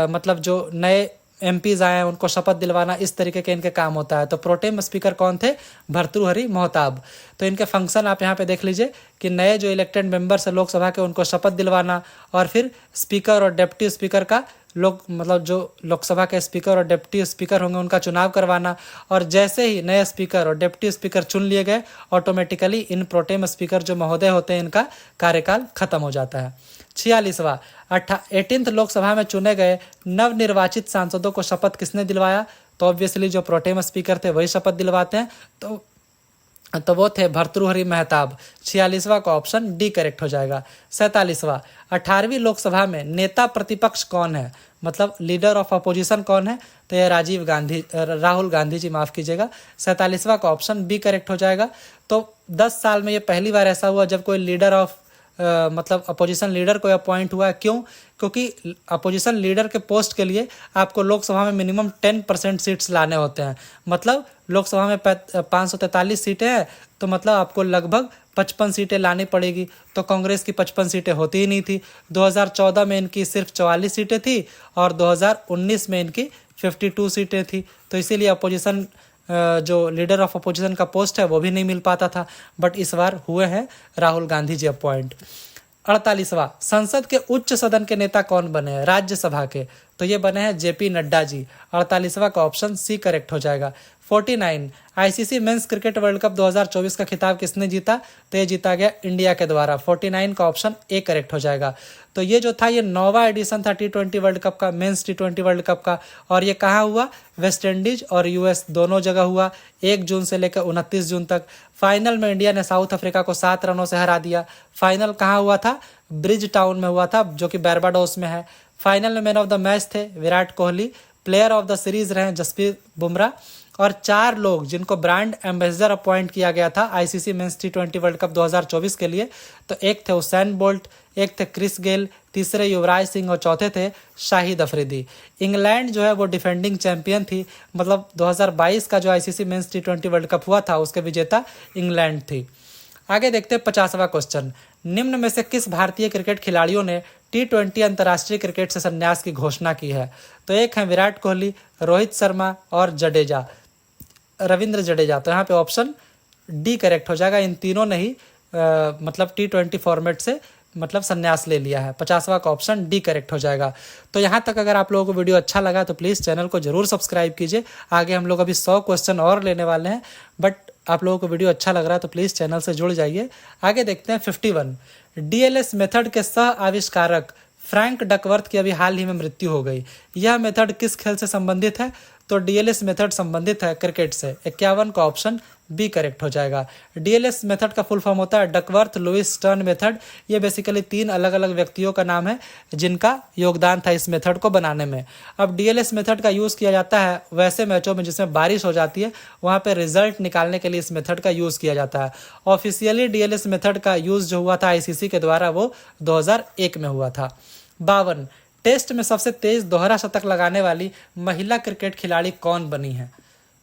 मतलब जो नए एमपीज आए हैं उनको शपथ दिलवाना, इस तरीके के इनके काम होता है। तो प्रोटेम स्पीकर कौन थे? भर्तृहरि मेहताब। तो इनके फंक्शन आप यहाँ पे देख लीजिए कि नए जो इलेक्टेड मेंबर्स है लोकसभा के, उनको शपथ दिलवाना और फिर स्पीकर और डिप्टी स्पीकर का मतलब जो लोकसभा के स्पीकर और डिप्टी स्पीकर होंगे उनका चुनाव करवाना, और जैसे ही नए स्पीकर और डिप्टी स्पीकर चुन लिए गए, ऑटोमेटिकली इन प्रोटेम स्पीकर जो महोदय होते हैं इनका कार्यकाल खत्म हो जाता है। 46वां, 18th लोकसभा में चुने गए नवनिर्वाचित सांसदों को शपथ किसने दिलवाया? तो ऑब्वियसली जो प्रोटेम स्पीकर थे वही शपथ दिलवाते हैं, तो वो थे भर्तृहरि मेहताब। 46वां का ऑप्शन डी करेक्ट हो जाएगा। 47वां, 18वीं लोकसभा में नेता प्रतिपक्ष कौन है? मतलब लीडर ऑफ अपोजिशन कौन है? तो ये राहुल गांधी जी, माफ़ कीजिएगा। 47वां का ऑप्शन बी करेक्ट हो जाएगा। तो 10 साल में ये पहली बार ऐसा हुआ जब कोई लीडर ऑफ मतलब अपोजिशन लीडर को अपॉइंट हुआ है। क्यों? क्योंकि अपोजिशन लीडर के पोस्ट के लिए आपको लोकसभा में मिनिमम 10% सीट्स लाने होते हैं। मतलब लोकसभा में 543 सीटें हैं, तो मतलब आपको लगभग 55 सीटें लानी पड़ेगी। तो कांग्रेस की 55 सीटें होती ही नहीं थी। 2014 में इनकी सिर्फ 44 सीटें थी और 2019 में इनकी 52 सीटें थी। तो इसीलिए अपोजिशन जो लीडर ऑफ अपोजिशन का पोस्ट है वो भी नहीं मिल पाता था, बट इस बार हुए हैं राहुल गांधी जी अपॉइंट। 48वां, संसद के उच्च सदन के नेता कौन बने हैं? राज्यसभा के, तो ये बने हैं जेपी नड्डा जी। 48वां का ऑप्शन सी करेक्ट हो जाएगा। 49, ICC men's cricket world cup 2024 का खिताब किसने जीता? तो ये जीता गया इंडिया के द्वारा। 49 का ऑप्शन ए करेक्ट हो जाएगा। तो ये जो था ये 9वां एडिशन था T20 वर्ल्ड कप का, मेंस T20 वर्ल्ड कप का, और ये कहाँ हुआ? वेस्ट इंडीज और यूएस दोनों जगह हुआ, 1 जून से लेकर 29 जून तक। फाइनल में इंडिया ने साउथ अफ्रीका को 7 रनों से हरा दिया। फाइनल कहाँ हुआ था? ब्रिज टाउन में हुआ था, जो कि बारबाडोस में है। फाइनल में मैन ऑफ द मैच थे Virat Kohli, player of the series रहे जसप्रीत बुमराह, और 4 लोग जिनको ब्रांड एम्बेसडर अपॉइंट किया गया था ICC men's T20 world cup 2024 के लिए। तो एक थे हुसैन बोल्ट, एक थे क्रिस गेल, तीसरे युवराज सिंह और चौथे थे शाहिद अफरीदी। इंग्लैंड जो है वो डिफेंडिंग चैंपियन थी, मतलब 2022 का जो ICC men's T20 world cup हुआ था उसके विजेता इंग्लैंड थी। आगे देखते हैं 50वां क्वेश्चन, निम्न में से किस भारतीय क्रिकेट खिलाड़ियों ने T20 अंतर्राष्ट्रीय क्रिकेट से संन्यास की घोषणा की है? तो एक है विराट कोहली, रोहित शर्मा और रविंद्र जडेजा। तो यहाँ पे ऑप्शन डी करेक्ट हो जाएगा। इन तीनों ने ही मतलब T20 फॉर्मेट से मतलब संन्यास ले लिया है। 50वां का ऑप्शन डी करेक्ट हो जाएगा। तो यहाँ तक अगर आप लोगों को वीडियो अच्छा लगा तो प्लीज़ चैनल को जरूर सब्सक्राइब कीजिए। आगे हम लोग अभी 100 क्वेश्चन और लेने वाले हैं, बट आप लोगों को वीडियो अच्छा लग रहा है तो प्लीज़ चैनल से जुड़ जाइए। आगे देखते हैं 51, डीएलएस मेथड के सह आविष्कारक फ्रैंक डकवर्थ की अभी हाल ही में मृत्यु हो गई। यह मेथड किस खेल से संबंधित है? तो डीएलएस मेथड संबंधित है क्रिकेट से। 51 का ऑप्शन बी करेक्ट हो जाएगा। डीएलएस मेथड का फुल फॉर्म होता है डकवर्थ लुईस स्टर्न मेथड। ये बेसिकली 3 अलग अलग व्यक्तियों का नाम है जिनका योगदान था इस मेथड को बनाने में। अब डीएलएस मेथड का यूज़ किया जाता है वैसे मैचों में जिसमें बारिश हो जाती है, वहाँ पे रिजल्ट निकालने के लिए इस मेथड का यूज़ किया जाता है। ऑफिशियली डीएलएस मेथड का यूज़ जो हुआ था आईसीसी के द्वारा वो 2001 में हुआ था। 52, टेस्ट में सबसे तेज दोहरा शतक लगाने वाली महिला क्रिकेट खिलाड़ी कौन बनी है?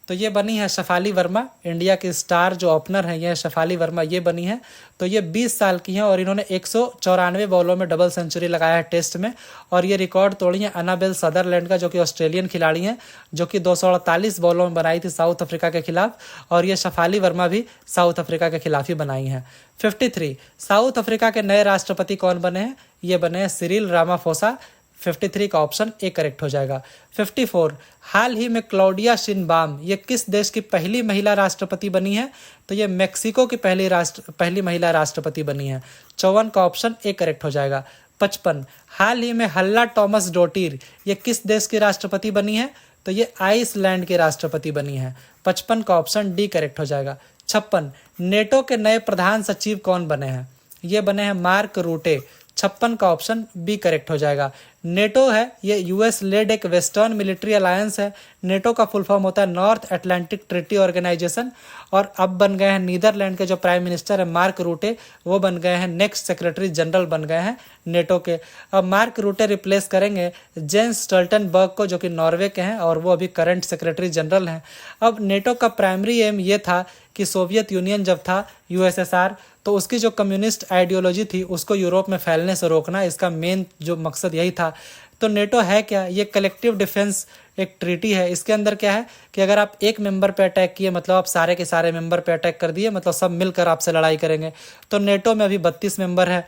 तो ये बनी है शेफाली वर्मा। इंडिया की स्टार जो ओपनर है ये शेफाली वर्मा, ये बनी है। तो ये 20 साल की हैं और इन्होंने 194 बॉलों में डबल सेंचुरी लगाया है टेस्ट में, और ये रिकॉर्ड तोड़ी है अनाबेल सदरलैंड का, जो कि ऑस्ट्रेलियन खिलाड़ी हैं, जो कि 248 बॉलों में बनाई थी साउथ अफ्रीका के खिलाफ, और ये शेफाली वर्मा भी साउथ अफ्रीका के खिलाफ ही बनाई हैं। 53, साउथ अफ्रीका के नए राष्ट्रपति कौन बने हैं? ये बने हैं सिरिल रामाफोसा। 53 का ऑप्शन ए करेक्ट हो जाएगा। 54, हाल ही में क्लॉडिया शिनबाम ये किस देश की पहली महिला राष्ट्रपति बनी है? तो ये मेक्सिको की पहली महिला राष्ट्रपति बनी है। 54 का ऑप्शन ए करेक्ट हो जाएगा। 55, हाल ही में हल्ला टॉमस डोटिर ये किस देश की राष्ट्रपति बनी है? तो ये आइसलैंड की राष्ट्रपति बनी है। 55 का ऑप्शन डी करेक्ट हो जाएगा। 56, नेटो के नए प्रधान सचिव कौन बने हैं? ये बने हैं मार्क रूटे। 56 का ऑप्शन बी करेक्ट हो जाएगा। नेटो है ये यूएस लेड एक वेस्टर्न मिलिट्री अलायंस है। नेटो का फुल फॉर्म होता है नॉर्थ अटलांटिक ट्रीटी ऑर्गेनाइजेशन। और अब बन गए हैं नीदरलैंड के जो प्राइम मिनिस्टर है मार्क रूटे, वो बन गए हैं नेक्स्ट सेक्रेटरी जनरल बन गए हैं नेटो के। अब मार्क रूटे रिप्लेस करेंगे जेंस स्टोल्टनबर्ग को जो कि नॉर्वे के हैं और वो अभी करंट सेक्रेटरी जनरल हैं। अब नेटो का प्राइमरी एम ये था कि सोवियत यूनियन जब था यूएसएसआर तो उसकी जो कम्युनिस्ट आइडियोलॉजी थी उसको यूरोप में फैलने से रोकना, इसका मेन जो मकसद यही था। तो नेटो है क्या? ये कलेक्टिव डिफेंस एक ट्रीटी है। इसके अंदर क्या है कि अगर आप एक मेंबर पे अटैक किए मतलब आप सारे के सारे मेंबर पे अटैक कर दिए, मतलब सब मिलकर आपसे लड़ाई करेंगे। तो नेटो में अभी 32 मेंबर है।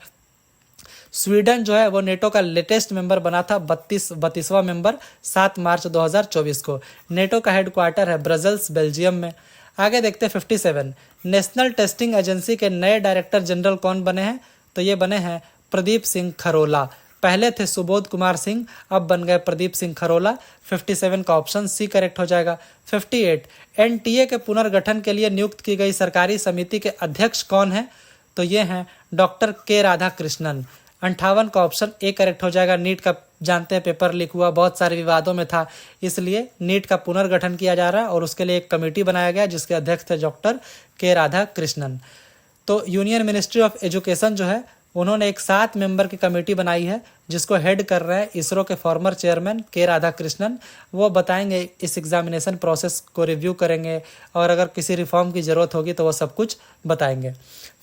स्वीडन जो है वो नेटो का लेटेस्ट मेंबर बना था, 32वां मेंबर 7 मार्च 2024 को। नेटो का हेडक्वार्टर है ब्रसेल्स बेल्जियम में। आगे देखते हैं 57, नेशनल टेस्टिंग एजेंसी के नए डायरेक्टर जनरल कौन बने हैं? तो ये बने हैं प्रदीप सिंह खरोला। पहले थे सुबोध कुमार सिंह, अब बन गए प्रदीप सिंह खरोला। 57 का ऑप्शन सी करेक्ट हो जाएगा। 58, एनटीए के पुनर्गठन के लिए नियुक्त की गई सरकारी समिति के अध्यक्ष कौन है? तो ये हैं डॉक्टर के राधाकृष्णन। 58 का ऑप्शन ए करेक्ट हो जाएगा। नीट का जानते हैं पेपर लीक हुआ, बहुत सारे विवादों में था, इसलिए नीट का पुनर्गठन किया जा रहा है और उसके लिए एक कमेटी बनाया गया जिसके अध्यक्ष थे डॉक्टर के राधाकृष्णन। तो यूनियन मिनिस्ट्री ऑफ एजुकेशन जो है उन्होंने एक 7 मेंबर की कमेटी बनाई है जिसको हेड कर रहे हैं इसरो के फॉर्मर चेयरमैन के राधाकृष्णन। वो बताएंगे इस एग्जामिनेशन प्रोसेस को रिव्यू करेंगे और अगर किसी रिफॉर्म की ज़रूरत होगी तो वो सब कुछ बताएंगे।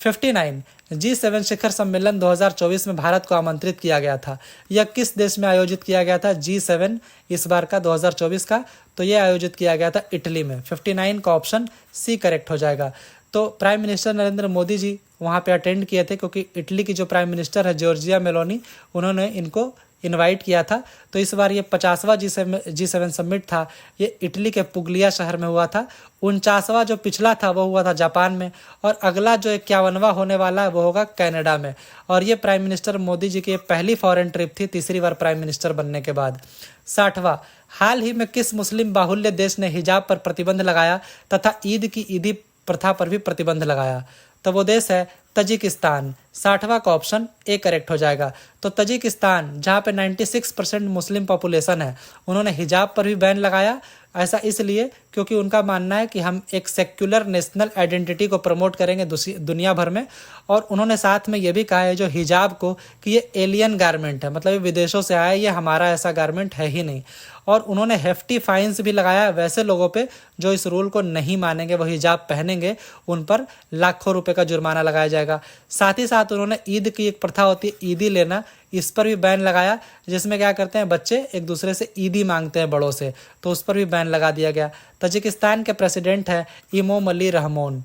59, G7 शिखर सम्मेलन 2024 में भारत को आमंत्रित किया गया था। यह किस देश में आयोजित किया गया था? G7 इस बार का 2024 का, तो ये आयोजित किया गया था इटली में। 59 का ऑप्शन सी करेक्ट हो जाएगा। तो प्राइम मिनिस्टर नरेंद्र मोदी जी वहाँ पे अटेंड किए थे क्योंकि इटली की जो प्राइम मिनिस्टर है जॉर्जिया मेलोनी, उन्होंने इनको इनवाइट किया था। तो इस बार ये 50वां G7 समिट था, ये इटली के पुगलिया शहर में हुआ था। 49वां जो पिछला था वो हुआ था जापान में और अगला जो 51वां होने वाला है वो होगा कनाडा में। और ये प्राइम मिनिस्टर मोदी जी की पहली फॉरेन ट्रिप थी तीसरी बार प्राइम मिनिस्टर बनने के बाद। 60वां, हाल ही में किस मुस्लिम बाहुल्य देश ने हिजाब पर प्रतिबंध लगाया तथा ईद की ईदी प्रथा पर भी प्रतिबंध लगाया? तो वो देश है तजिकिस्तान। 60वां का ऑप्शन ए करेक्ट हो जाएगा। तो तजिकिस्तान जहाँ पे 96% मुस्लिम पॉपुलेशन है, उन्होंने हिजाब पर भी बैन लगाया। ऐसा इसलिए क्योंकि उनका मानना है कि हम एक सेक्युलर नेशनल आइडेंटिटी को प्रमोट करेंगे दुनिया भर में। और उन्होंने साथ में ये भी कहा है जो हिजाब को कि ये एलियन गारमेंट है, मतलब ये विदेशों से आया है, ये हमारा ऐसा गारमेंट है ही नहीं। और उन्होंने हेफ्टी फाइन्स भी लगाया वैसे लोगों पे जो इस रूल को नहीं मानेंगे, वो हिजाब पहनेंगे, उन पर लाखों रुपए का जुर्माना लगाया जाएगा। साथ ही साथ उन्होंने ईद की एक प्रथा होती है ईदी लेना, इस पर भी बैन लगाया, जिसमें क्या करते हैं बच्चे एक दूसरे से ईदी मांगते हैं बड़ों से, तो उस पर भी बैन लगा दिया गया। तजिकिस्तान के प्रेसिडेंट है इमोमली रहमोन।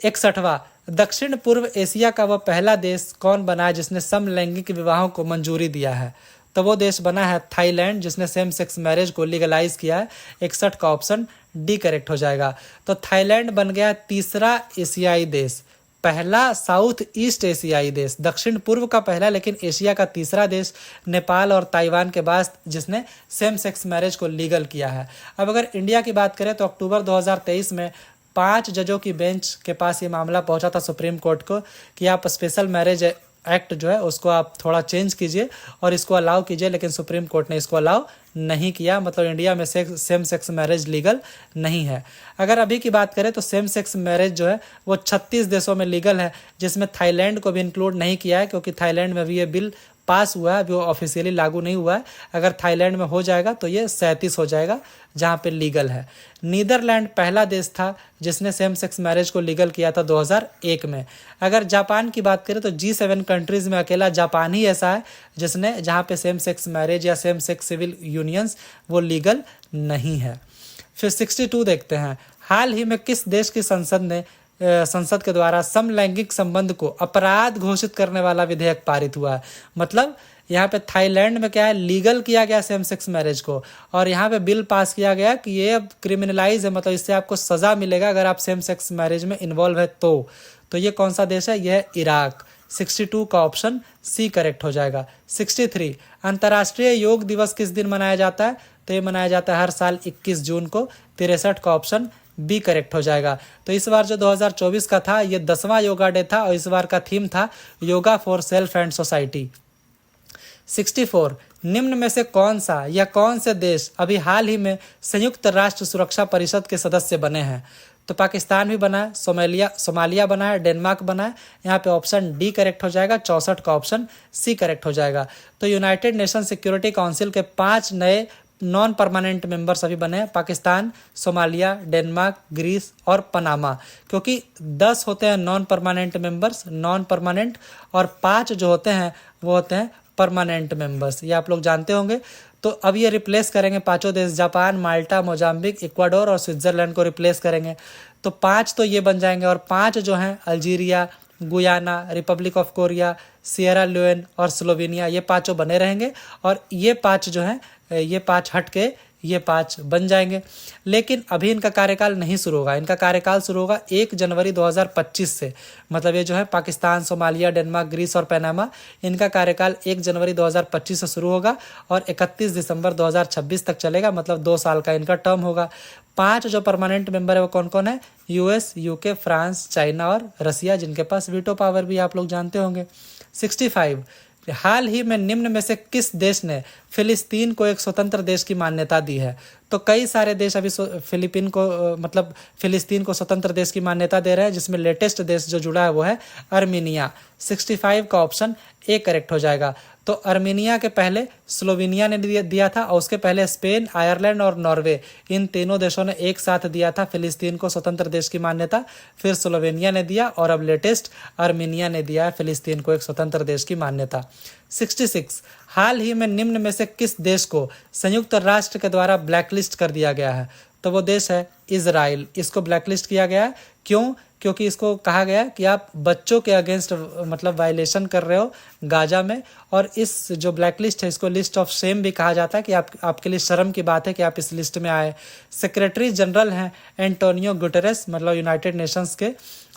61वां, दक्षिण पूर्व एशिया का वह पहला देश कौन बना है जिसने समलैंगिक विवाहों को मंजूरी दिया है? तो वो देश बना है थाईलैंड, जिसने सेम सेक्स मैरिज को लीगलाइज किया है। 61 का ऑप्शन डी करेक्ट हो जाएगा। तो थाईलैंड बन गया तीसरा एशियाई देश, पहला साउथ ईस्ट एशियाई देश, दक्षिण पूर्व का पहला लेकिन एशिया का तीसरा देश नेपाल और ताइवान के बाद जिसने सेम सेक्स मैरिज को लीगल किया है। अब अगर इंडिया की बात करें तो अक्टूबर 2023 में 5 जजों की बेंच के पास ये मामला पहुंचा था सुप्रीम कोर्ट को कि आप स्पेशल मैरिज एक्ट जो है उसको आप थोड़ा चेंज कीजिए और इसको अलाउ कीजिए, लेकिन सुप्रीम कोर्ट ने इसको अलाउ नहीं किया। मतलब इंडिया में सेम सेक्स मैरिज लीगल नहीं है। अगर अभी की बात करें तो सेम सेक्स मैरिज जो है वो 36 देशों में लीगल है, जिसमें थाईलैंड को भी इंक्लूड नहीं किया है क्योंकि थाईलैंड में भी ये बिल पास हुआ है, अभी वो ऑफिशियली लागू नहीं हुआ है। अगर थाईलैंड में हो जाएगा तो ये 37 हो जाएगा जहाँ पे लीगल है। नीदरलैंड पहला देश था जिसने सेम सेक्स मैरिज को लीगल किया था 2001 में। अगर जापान की बात करें तो G7 कंट्रीज़ में अकेला जापान ही ऐसा है जिसने जहाँ पे सेम सेक्स मैरिज या सेम सेक्स सिविल यूनियंस वो लीगल नहीं है। फिर 62 देखते हैं, हाल ही में किस देश की संसद के द्वारा समलैंगिक संबंध को अपराध घोषित करने वाला विधेयक पारित हुआ है? मतलब यहाँ पे थाईलैंड में क्या है, लीगल किया गया सेम सेक्स मैरिज को, और यहाँ पे बिल पास किया गया कि ये अब क्रिमिनलाइज है, मतलब इससे आपको सज़ा मिलेगा अगर आप सेम सेक्स मैरिज में इन्वॉल्व है तो ये कौन सा देश है, यह है इराक। 62 का ऑप्शन सी करेक्ट हो जाएगा। 63 अंतर्राष्ट्रीय योग दिवस किस दिन मनाया जाता है, तो ये मनाया जाता है हर साल 21 जून को। 63 का ऑप्शन बी करेक्ट हो जाएगा। तो इस बार जो 2024 का था ये 10वां योगा डे था और इस बार का थीम था yoga for self and society. 64 निम्न में से कौन सा या कौन से देश अभी हाल ही में संयुक्त राष्ट्र सुरक्षा परिषद के सदस्य बने हैं, तो पाकिस्तान भी बना है, सोमालिया बना है, डेनमार्क बना है। यहाँ पे ऑप्शन डी करेक्ट हो जाएगा। 64 का ऑप्शन सी करेक्ट हो जाएगा। तो यूनाइटेड नेशन सिक्योरिटी काउंसिल के 5 नए नॉन परमानेंट मेंबर्स अभी बने हैं, पाकिस्तान, सोमालिया, डेनमार्क, ग्रीस और पनामा। क्योंकि 10 होते हैं non permanent members, non permanent, और 5 जो होते हैं वो होते हैं परमानेंट मेंबर्स, ये आप लोग जानते होंगे। तो अब ये रिप्लेस करेंगे पांचों देश, जापान, माल्टा, मोजाम्बिक, इक्वाडोर और स्विट्जरलैंड को रिप्लेस करेंगे। तो 5 तो ये बन जाएंगे, और 5 जो हैं Algeria, Guyana, Republic of Korea, Sierra Leone और स्लोवेनिया, ये 5 बने रहेंगे। और ये 5 जो हैं, ये 5 हट के ये 5 बन जाएंगे। लेकिन अभी इनका कार्यकाल नहीं शुरू होगा, इनका कार्यकाल शुरू होगा 1 जनवरी 2025 से। मतलब ये जो है पाकिस्तान, सोमालिया, डेनमार्क, ग्रीस और पनामा, इनका कार्यकाल 1 जनवरी 2025 से शुरू होगा और 31 दिसंबर 2026 तक चलेगा। मतलब 2 साल का इनका टर्म होगा। 5 जो परमानेंट मेंबर है वो कौन कौन है, यूएस, यूके, फ्रांस, चाइना और रसिया, जिनके पास वीटो पावर भी आप लोग जानते होंगे। 65 हाल ही में निम्न में से किस देश ने फिलिस्तीन को एक स्वतंत्र देश की मान्यता दी है, तो कई सारे देश अभी फिलिस्तीन को स्वतंत्र देश की मान्यता दे रहे हैं, जिसमें लेटेस्ट देश जो जुड़ा है वो है अर्मीनिया। 65 का ऑप्शन ए करेक्ट हो जाएगा। तो अर्मीनिया के पहले स्लोवेनिया ने दिया था और उसके पहले स्पेन, आयरलैंड और नॉर्वे, इन तीनों देशों ने एक साथ दिया था फिलिस्तीन को स्वतंत्र देश की मान्यता। फिर स्लोवेनिया ने दिया और अब लेटेस्ट अर्मीनिया ने दिया है फिलिस्तीन को एक स्वतंत्र देश की मान्यता। 66 हाल ही में निम्न में से किस देश को संयुक्त राष्ट्र के द्वारा ब्लैकलिस्ट कर दिया गया है, तो वो देश है इजराइल। इसको ब्लैकलिस्ट किया गया है, क्यों? क्योंकि इसको कहा गया कि आप बच्चों के अगेंस्ट मतलब वायलेशन कर रहे हो गाजा में, और इस जो ब्लैकलिस्ट है इसको लिस्ट ऑफ शेम भी कहा जाता है कि आपके लिए शर्म की बात है कि आप इस लिस्ट में आए। सेक्रेटरी जनरल हैं एंटोनियो गुटेरेस, मतलब यूनाइटेड नेशंस के,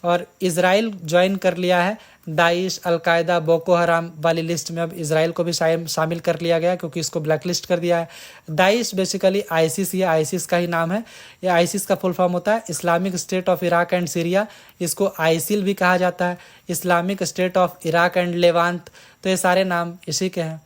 और इजराइल ज्वाइन कर लिया है दाइश, अलकायदा, बोको हराम वाली लिस्ट में। अब इजराइल को भी शामिल कर लिया गया क्योंकि इसको ब्लैकलिस्ट कर दिया है। दाइश बेसिकली आईसिस, ये आईसिस का ही नाम है। ये आईसिस का फुल फॉर्म होता है Islamic state of Iraq and Syria, इसको आईसिल भी कहा जाता है, Islamic state of Iraq and Levant, तो ये सारे नाम इसी के हैं।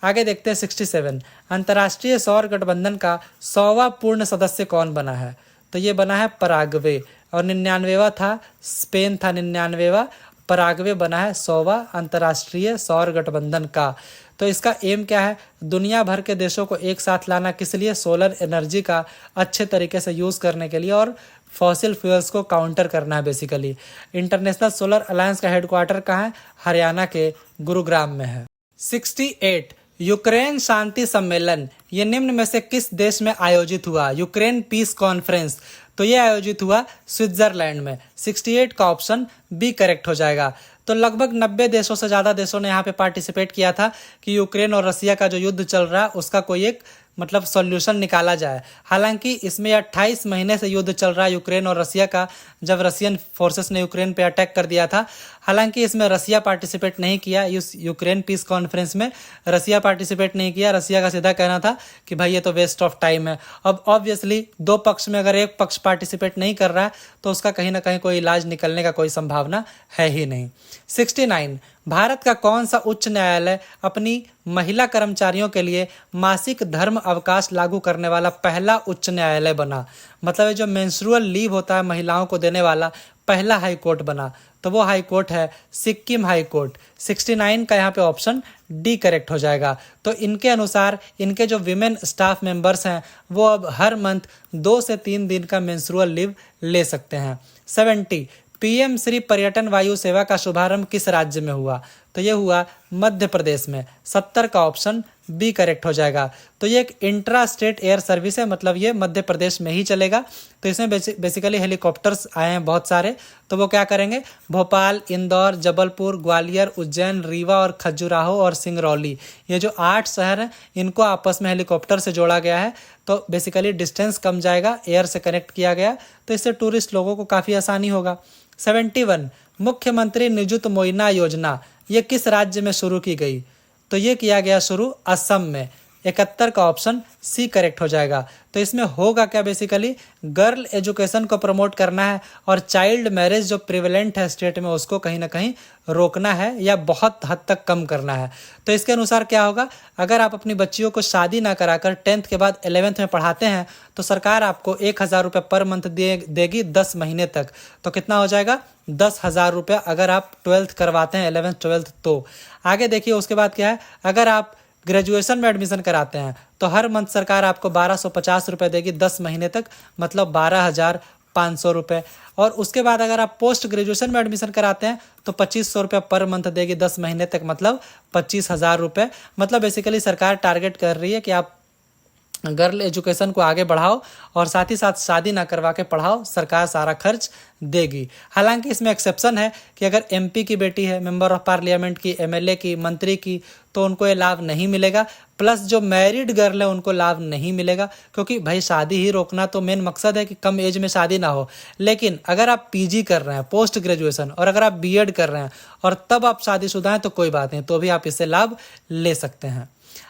आगे देखते हैं 67 अंतर्राष्ट्रीय सौर गठबंधन का 100वां पूर्ण सदस्य कौन बना है, तो ये बना है पराग्वे, और 99वां था स्पेन था 99वां, पराग्वे बना है 100वां अंतर्राष्ट्रीय सौर गठबंधन का। तो इसका एम क्या है, दुनिया भर के देशों को एक साथ लाना, किस लिए, सोलर एनर्जी का अच्छे तरीके से यूज़ करने के लिए और फॉसिल फ्यूल्स को काउंटर करना है बेसिकली। इंटरनेशनल सोलर अलायंस का हेडक्वार्टर कहाँ है, हरियाणा के गुरुग्राम में है। 68 यूक्रेन शांति सम्मेलन ये निम्न में से किस देश में आयोजित हुआ, यूक्रेन पीस कॉन्फ्रेंस, तो ये आयोजित हुआ स्विट्जरलैंड में। 68 का ऑप्शन बी करेक्ट हो जाएगा। तो लगभग 90 देशों से ज़्यादा देशों ने यहाँ पे पार्टिसिपेट किया था कि यूक्रेन और रसिया का जो युद्ध चल रहा है उसका कोई एक मतलब सॉल्यूशन निकाला जाए। हालांकि इसमें 28 महीने से युद्ध चल रहा है यूक्रेन और रसिया का, जब रसियन फोर्सेस ने यूक्रेन पे अटैक कर दिया था। हालांकि इसमें रसिया पार्टिसिपेट नहीं किया, इस यूक्रेन पीस कॉन्फ्रेंस में रसिया पार्टिसिपेट नहीं किया। रसिया का सीधा कहना था कि भाई ये तो वेस्ट ऑफ टाइम है। अब ऑब्वियसली दो पक्ष में अगर एक पक्ष पार्टिसिपेट नहीं कर रहा है तो उसका कहीं ना कहीं कोई इलाज निकलने का कोई संभावना है ही नहीं। 69 भारत का कौन सा उच्च न्यायालय अपनी महिला कर्मचारियों के लिए मासिक धर्म अवकाश लागू करने वाला पहला उच्च न्यायालय बना, मतलब ये जो मेंस्ट्रुअल लीव होता है महिलाओं को देने वाला पहला हाई कोर्ट बना, तो वो हाई कोर्ट है सिक्किम हाई कोर्ट। 69 का यहाँ पे ऑप्शन डी करेक्ट हो जाएगा। तो इनके अनुसार इनके जो विमेन स्टाफ मेंबर्स हैं वो अब हर मंथ 2 से 3 दिन का मेंस्ट्रुअल लीव ले सकते हैं। 70 पीएम श्री पर्यटन वायु सेवा का शुभारंभ किस राज्य में हुआ, तो ये हुआ मध्य प्रदेश में। 70 का ऑप्शन बी करेक्ट हो जाएगा। तो ये एक इंट्रा स्टेट एयर सर्विस है, मतलब ये मध्य प्रदेश में ही चलेगा। तो इसमें बेसिकली हेलीकॉप्टर्स आए हैं बहुत सारे, तो वो क्या करेंगे, भोपाल, इंदौर, जबलपुर, ग्वालियर, उज्जैन, रीवा और खजुराहो और सिंगरौली, ये जो 8 शहर हैं इनको आपस में हेलीकॉप्टर से जोड़ा गया है। तो बेसिकली डिस्टेंस कम जाएगा, एयर से कनेक्ट किया गया, तो इससे टूरिस्ट लोगों को काफ़ी आसानी होगा। 71 मुख्यमंत्री निजुत मोइना योजना, ये किस राज्य में शुरू की गई? तो ये किया गया शुरू असम में। 71 का ऑप्शन सी करेक्ट हो जाएगा। तो इसमें होगा क्या, बेसिकली गर्ल एजुकेशन को प्रमोट करना है और चाइल्ड मैरिज जो प्रिवेलेंट है स्टेट में उसको कहीं ना कहीं रोकना है या बहुत हद तक कम करना है। तो इसके अनुसार क्या होगा, अगर आप अपनी बच्चियों को शादी ना कराकर 10th के बाद 11th में पढ़ाते हैं तो सरकार आपको 1000 रुपये पर मंथ देगी 10 महीने तक। तो कितना हो जाएगा, 10,000 रुपये अगर आप 12th करवाते हैं, 11th 12th। तो आगे देखिए उसके बाद क्या है, अगर आप ग्रेजुएशन में एडमिशन कराते हैं तो हर मंथ सरकार आपको 1250 रुपये देगी 10 महीने तक, मतलब 12,500 रुपये। और उसके बाद अगर आप पोस्ट ग्रेजुएशन में एडमिशन कराते हैं तो 2500 रुपये पर मंथ देगी 10 महीने तक, मतलब 25,000 रुपये। मतलब बेसिकली सरकार टारगेट कर रही है कि आप गर्ल एजुकेशन को आगे बढ़ाओ और साथ ही साथ शादी ना करवा के पढ़ाओ, सरकार सारा खर्च देगी। हालांकि इसमें एक्सेप्शन है कि अगर एमपी की बेटी है, मेंबर ऑफ पार्लियामेंट की, एमएलए की, मंत्री की, तो उनको ये लाभ नहीं मिलेगा। प्लस जो मैरिड गर्ल है उनको लाभ नहीं मिलेगा, क्योंकि भाई शादी ही रोकना तो मेन मकसद है कि कम एज में शादी ना हो। लेकिन अगर आप पीजी कर रहे हैं, पोस्ट ग्रेजुएशन, और अगर आप बीएड कर रहे हैं और तब आप शादीशुदा हैं तो कोई बात नहीं, तो भी आप इससे लाभ ले सकते हैं।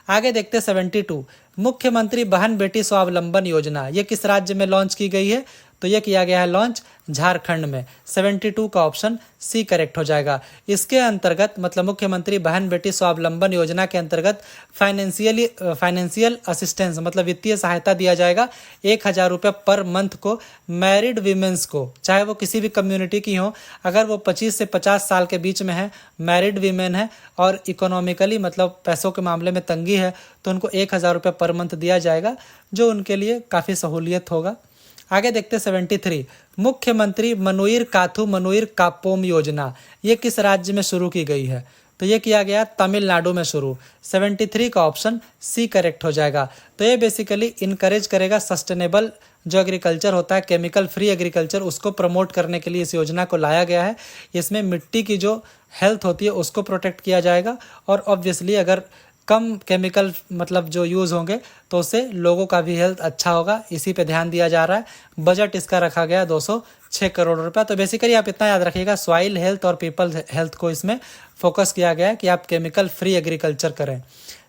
आगे देखते 72 मुख्यमंत्री बहन बेटी स्वावलंबन योजना, ये किस राज्य में लॉन्च की गई है? तो ये किया गया है लॉन्च झारखंड में। 72 का ऑप्शन सी करेक्ट हो जाएगा। इसके अंतर्गत मतलब मुख्यमंत्री बहन बेटी स्वावलंबन योजना के अंतर्गत फाइनेंशियल असिस्टेंस मतलब वित्तीय सहायता दिया जाएगा 1000 रुपये पर मंथ को मैरिड वीमेंस को, चाहे वो किसी भी कम्युनिटी की हो, अगर वो 25 से 50 साल के बीच में है, मैरिड वीमेन है और इकोनॉमिकली मतलब पैसों के मामले में तंगी है, तो उनको 1000 रुपये पर मंथ दिया जाएगा, जो उनके लिए काफ़ी सहूलियत होगा। आगे देखते 73 मुख्यमंत्री मनुइर काथू मनुइर कापोम योजना, ये किस राज्य में शुरू की गई है? तो ये किया गया तमिलनाडु में शुरू। 73 का ऑप्शन सी करेक्ट हो जाएगा। तो ये बेसिकली इनकरेज करेगा सस्टेनेबल जो एग्रीकल्चर होता है, केमिकल फ्री एग्रीकल्चर, उसको प्रमोट करने के लिए इस योजना को लाया गया है। इसमें मिट्टी की जो हेल्थ होती है उसको प्रोटेक्ट किया जाएगा और ऑब्वियसली अगर कम केमिकल मतलब जो यूज़ होंगे तो उससे लोगों का भी हेल्थ अच्छा होगा, इसी पे ध्यान दिया जा रहा है। बजट इसका रखा गया 206 करोड़ रुपया। तो बेसिकली आप इतना याद रखिएगा, सॉइल हेल्थ और पीपल हेल्थ को इसमें फोकस किया गया है कि आप केमिकल फ्री एग्रीकल्चर करें।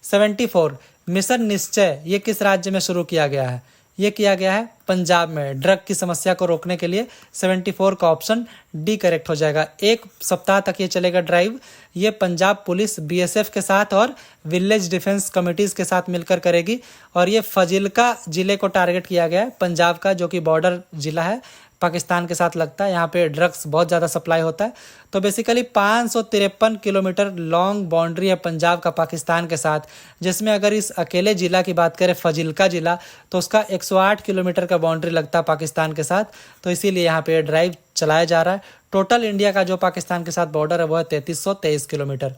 74 मिशन निश्चय, ये किस राज्य में शुरू किया गया है? ये किया गया है पंजाब में, ड्रग की समस्या को रोकने के लिए। 74 का ऑप्शन डी करेक्ट हो जाएगा। 1 सप्ताह तक ये चलेगा ड्राइव। ये पंजाब पुलिस बीएसएफ के साथ और विलेज डिफेंस कमिटीज़ के साथ मिलकर करेगी और ये फजिल्का जिले को टारगेट किया गया है, पंजाब का, जो कि बॉर्डर जिला है, पाकिस्तान के साथ लगता है। यहाँ पे ड्रग्स बहुत ज़्यादा सप्लाई होता है। तो बेसिकली 553 किलोमीटर लॉन्ग बाउंड्री है पंजाब का पाकिस्तान के साथ, जिसमें अगर इस अकेले ज़िला की बात करें फजिल्का ज़िला, तो उसका 108 किलोमीटर का बाउंड्री लगता है पाकिस्तान के साथ। तो इसीलिए यहाँ पे ड्राइव चलाया जा रहा है। टोटल इंडिया का जो पाकिस्तान के साथ बॉर्डर है वो है 3323 किलोमीटर।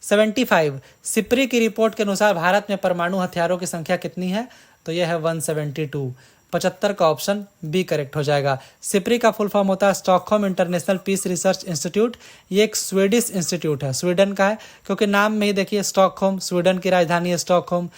75 सिप्री की रिपोर्ट के अनुसार भारत में परमाणु हथियारों की संख्या कितनी है? तो यह है 172। 75 का ऑप्शन बी करेक्ट हो जाएगा। सिप्री का फुल फॉर्म होता है Stockholm International Peace Research Institute. ये एक स्वीडिश इंस्टीट्यूट है, स्वीडन का है, क्योंकि नाम में ही देखिए स्टॉकहोम, स्वीडन की राजधानी है स्टॉकहोम।